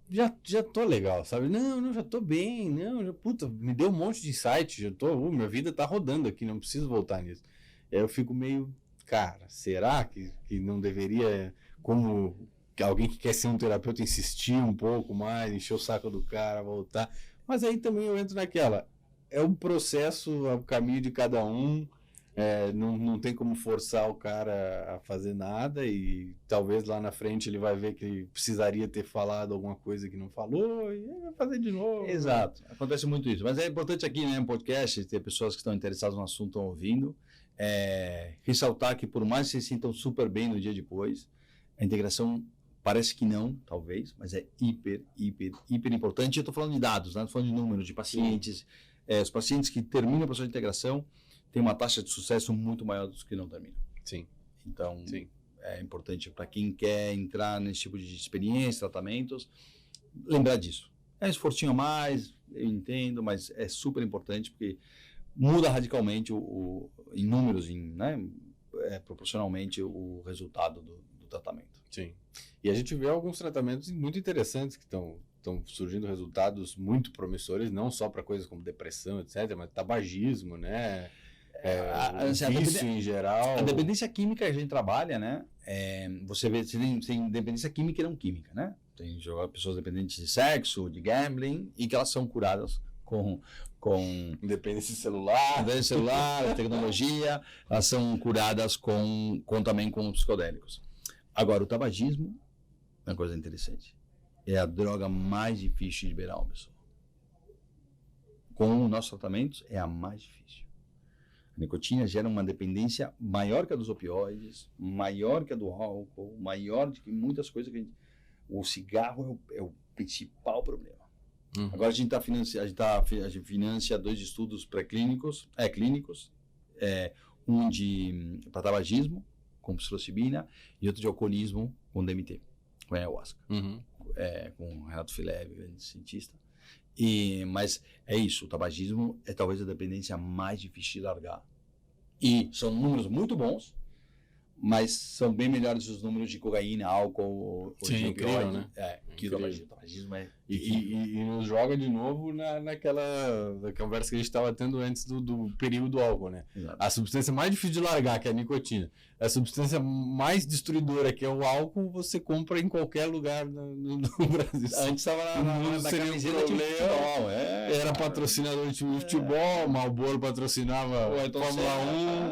Já tô legal, sabe? Não, já tô bem, puta, me deu um monte de insight, minha vida tá rodando aqui, não preciso voltar nisso. E aí eu fico meio, cara, será que não deveria, como alguém que quer ser um terapeuta, insistir um pouco mais, encher o saco do cara, voltar? Mas aí também eu entro naquela, é um processo, é o caminho de cada um. Não tem como forçar o cara a fazer nada e talvez lá na frente ele vai ver que precisaria ter falado alguma coisa que não falou e vai fazer de novo. Exato, acontece muito isso. Mas é importante aqui, né, no podcast, ter pessoas que estão interessadas no assunto, estão ouvindo, ressaltar que por mais que se sintam super bem no dia depois, a integração parece que não, talvez, mas é hiper importante. Eu estou falando de dados, né? Estou falando de números de pacientes. Os pacientes que terminam o processo de integração tem uma taxa de sucesso muito maior dos que não terminam. Sim. Então, é importante para quem quer entrar nesse tipo de experiência, tratamentos, lembrar disso. É um esforcinho a mais, eu entendo, mas é super importante porque muda radicalmente em números, proporcionalmente o resultado do tratamento. Sim. E a gente vê alguns tratamentos muito interessantes que estão estão surgindo resultados muito promissores, não só para coisas como depressão, etc., mas tabagismo, né? Vício em geral. A dependência química que a gente trabalha, né? Você vê, tem dependência química e não química, né? Tem pessoas dependentes de sexo, de gambling, e que elas são curadas com Independência celular, tecnologia, elas são curadas também com psicodélicos. Agora, o tabagismo é uma coisa interessante. É a droga mais difícil de liberar uma pessoa. Com os nossos tratamentos, é a mais difícil. A nicotina gera uma dependência maior que a dos opioides, maior que a do álcool, maior de que muitas coisas que a gente... O cigarro é o principal problema. Agora a gente financia 2 estudos pré-clínicos, clínicos, um para tabagismo, com psilocibina, e outro de alcoolismo, com DMT, com ayahuasca, com o Renato Fileve, grande cientista. Mas é isso, o tabagismo é talvez a dependência mais difícil de largar. E são números muito bons, mas são bem melhores os números de cocaína, álcool, sim, incrível, né? Que o tabagismo é... E nos joga de novo naquela conversa que a gente estava tendo antes do perigo do álcool, né? Exato. A substância mais difícil de largar, que é a nicotina. A substância mais destruidora, que é o álcool, você compra em qualquer lugar no Brasil. Antes estava na camiseta de futebol. Era patrocinador de time de futebol, Marlboro patrocinava Fórmula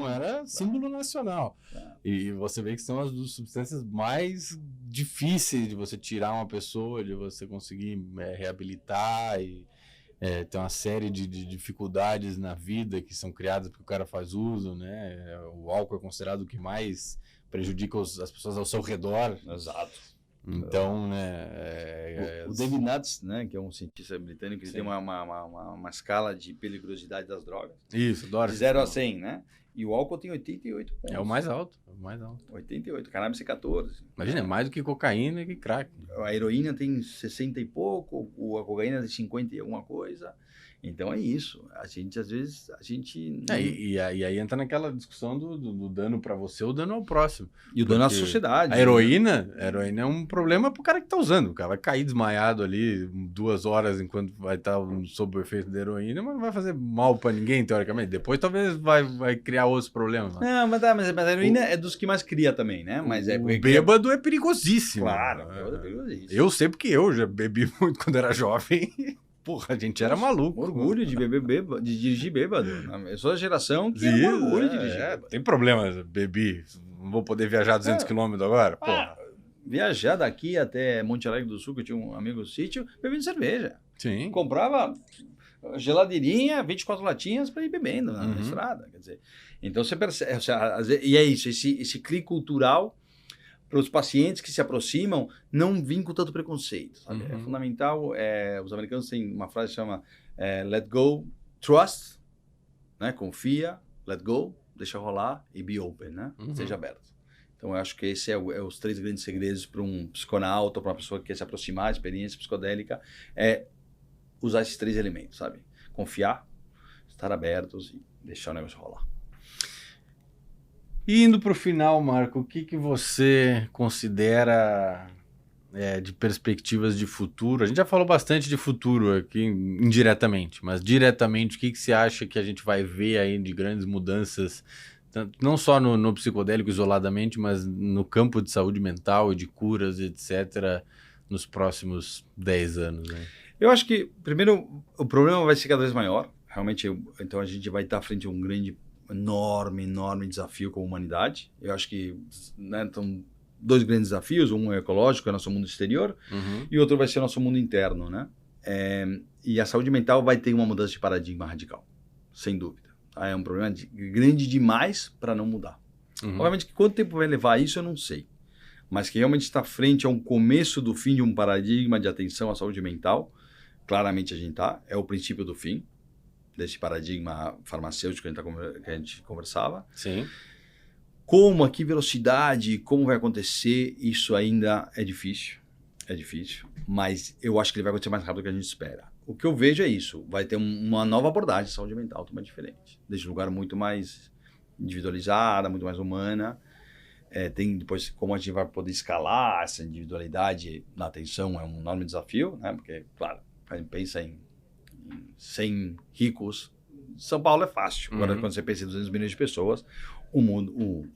1, era símbolo nacional. E você vê que são as duas substâncias mais difíceis de você tirar uma pessoa, de você conseguir reabilitar e tem uma série de dificuldades na vida que são criadas porque o cara faz uso, né? O álcool é considerado o que mais prejudica as pessoas ao seu redor. Exato. Então, né... O David Nutt, né, que é um cientista britânico, ele tem uma escala de periculosidade das drogas. Isso, adoro. De 0 a 100, né? E o álcool tem 88 pontos. É o mais alto. 88. Cannabis é 14. Imagina, é mais do que cocaína e que crack. A heroína tem 60 e pouco, a cocaína tem 50 e alguma coisa. Então é isso. A gente, às vezes, E aí entra naquela discussão do dano para você ou dano ao próximo. E o dano à sociedade. A heroína é um problema pro cara que tá usando. O cara vai cair desmaiado ali 2 horas enquanto vai estar sob o efeito da heroína, mas não vai fazer mal para ninguém, teoricamente. Depois talvez vai criar outros problemas. Não, mas a heroína é dos que mais cria também, né? Mas o bêbado é perigosíssimo. Claro, o bêbado é perigosíssimo. Eu sei porque eu já bebi muito quando era jovem. Porra, a gente era maluco. Orgulho de beber bêbado, de dirigir bêbado. Eu sou da geração que tem orgulho de dirigir bêbado. Tem problema, bebi. Não vou poder viajar 200 quilômetros agora? Porra. Viajar daqui até Monte Alegre do Sul, que eu tinha um amigo no sítio, bebendo cerveja. Sim. Comprava geladeirinha, 24 latinhas para ir bebendo na estrada. Quer dizer, então você percebe. E é isso, esse clique cultural para os pacientes que se aproximam não vir com tanto preconceito. Sabe? É fundamental. Os americanos têm uma frase que chama let go, trust, né? Confia, let go, deixa rolar e be open, né? Seja aberto. Então, eu acho que esse é os 3 grandes segredos para um psiconauta, para uma pessoa que quer se aproximar da experiência psicodélica, usar esses 3 elementos, sabe? Confiar, estar abertos e deixar o negócio rolar. E indo para o final, Marco, o que você considera de perspectivas de futuro? A gente já falou bastante de futuro aqui indiretamente, mas diretamente, o que você acha que a gente vai ver aí de grandes mudanças, não só no psicodélico isoladamente, mas no campo de saúde mental e de curas, etc., nos próximos 10 anos? Né? Eu acho que, primeiro, o problema vai ser cada vez maior. Realmente, então a gente vai estar frente a um enorme desafio com a humanidade. Eu acho que estão 2 grandes desafios, um é ecológico, é o nosso mundo exterior, e outro vai ser o nosso mundo interno, né? E a saúde mental vai ter uma mudança de paradigma radical, sem dúvida. É um problema grande demais para não mudar. Obviamente que quanto tempo vai levar isso eu não sei, mas que realmente está frente a um começo do fim de um paradigma de atenção à saúde mental, claramente a gente está, é o princípio do fim desse paradigma farmacêutico que a gente conversava. Sim. Como, a que velocidade, como vai acontecer, isso ainda é difícil, mas eu acho que ele vai acontecer mais rápido do que a gente espera. O que eu vejo é isso, vai ter uma nova abordagem de saúde mental, totalmente diferente, deixa um lugar muito mais individualizada, muito mais humana, Tem depois como a gente vai poder escalar essa individualidade na atenção, é um enorme desafio, né? Porque, claro, a gente pensa em 100 ricos, São Paulo é fácil. Agora, quando você pensa em 200 milhões de pessoas, o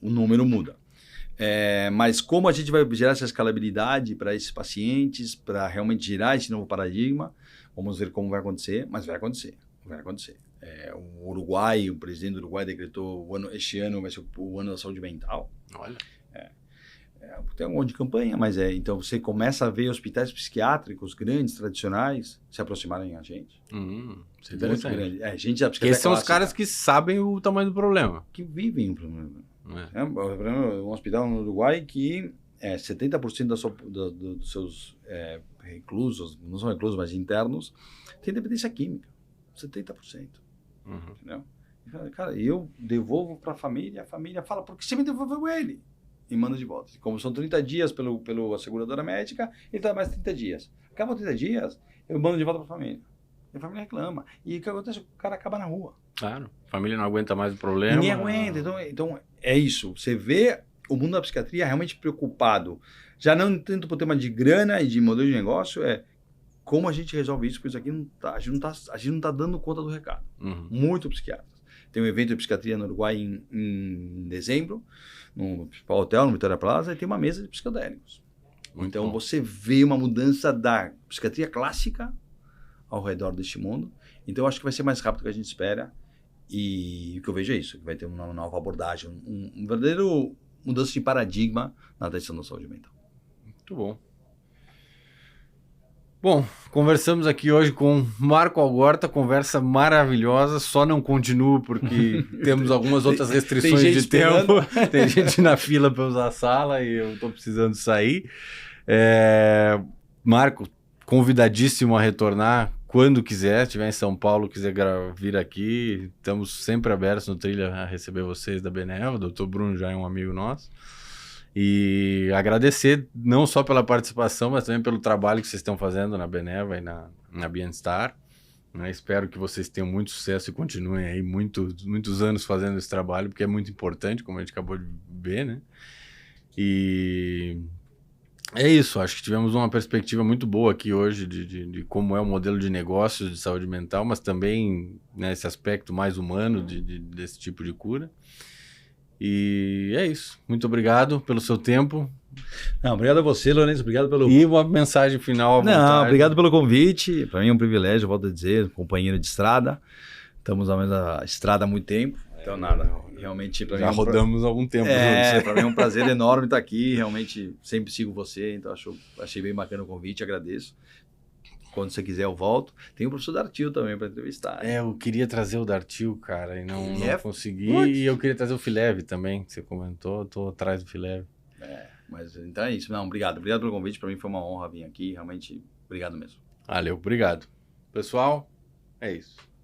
número muda. Mas como a gente vai gerar essa escalabilidade para esses pacientes, para realmente gerar esse novo paradigma, vamos ver como vai acontecer, mas vai acontecer. O Uruguai, o presidente do Uruguai decretou este ano vai ser o ano da saúde mental. Olha. Tem um monte de campanha, mas então você começa a ver hospitais psiquiátricos grandes, tradicionais, se aproximarem a gente. Isso é interessante. Muito grande. Gente da Porque esses são os caras que sabem o tamanho do problema. Que vivem o problema. Um hospital no Uruguai que 70% dos seus reclusos, não são reclusos, mas internos, tem dependência química. 70%. Entendeu? Cara, eu devolvo para a família fala, por que você me devolveu ele? E manda de volta. Como são 30 dias pela seguradora médica, ele dá mais 30 dias. Acabam 30 dias, eu mando de volta para a família. E a família reclama. E o que acontece? O cara acaba na rua. Claro. A família não aguenta mais o problema. Ninguém aguenta. Então, é isso. Você vê o mundo da psiquiatria realmente preocupado. Já não tanto por tema de grana e de modelo de negócio, como a gente resolve isso, porque isso aqui a gente não tá dando conta do recado. Muito psiquiatras. Tem um evento de psiquiatria no Uruguai em dezembro, no principal hotel, no Vitória Plaza, e tem uma mesa de psicodélicos. Então, você vê uma mudança da psiquiatria clássica ao redor deste mundo. Então, eu acho que vai ser mais rápido do que a gente espera. E o que eu vejo é isso, que vai ter uma nova abordagem, um verdadeiro mudança de paradigma na atenção da saúde mental. Muito bom. Bom, conversamos aqui hoje com Marco Algorta, conversa maravilhosa, só não continuo porque temos algumas outras restrições de tempo. Tem gente na fila para usar a sala e eu estou precisando sair. Marco, convidadíssimo a retornar quando quiser, estiver em São Paulo, quiser vir aqui, estamos sempre abertos no Trilha a receber vocês da Beneva, o Dr. Bruno já é um amigo nosso. E agradecer não só pela participação, mas também pelo trabalho que vocês estão fazendo na Beneva e na Bienstar. Espero que vocês tenham muito sucesso e continuem aí muitos anos fazendo esse trabalho, porque é muito importante, como a gente acabou de ver, né? E é isso, acho que tivemos uma perspectiva muito boa aqui hoje de como é o modelo de negócios de saúde mental, mas também esse aspecto mais humano desse tipo de cura. E é isso. Muito obrigado pelo seu tempo. Não, obrigado a você, Lourenço. Obrigado pelo... E uma mensagem final à vontade. Não, obrigado pelo convite. Para mim é um privilégio, volto a dizer, companheiro de estrada. Estamos na mesma estrada há muito tempo. Então, nada. Realmente, para mim... Já rodamos há algum tempo. Para mim é um prazer enorme estar aqui. Realmente, sempre sigo você. Então, achei bem bacana o convite. Agradeço. Quando você quiser, eu volto. Tem o professor Dartil também para entrevistar. Eu queria trazer o Dartil, cara, e não consegui. E eu queria trazer o Fileve também, que você comentou. Estou atrás do Fileve. Mas então é isso. Não, obrigado. Obrigado pelo convite. Para mim foi uma honra vir aqui. Realmente, obrigado mesmo. Valeu, obrigado. Pessoal, é isso.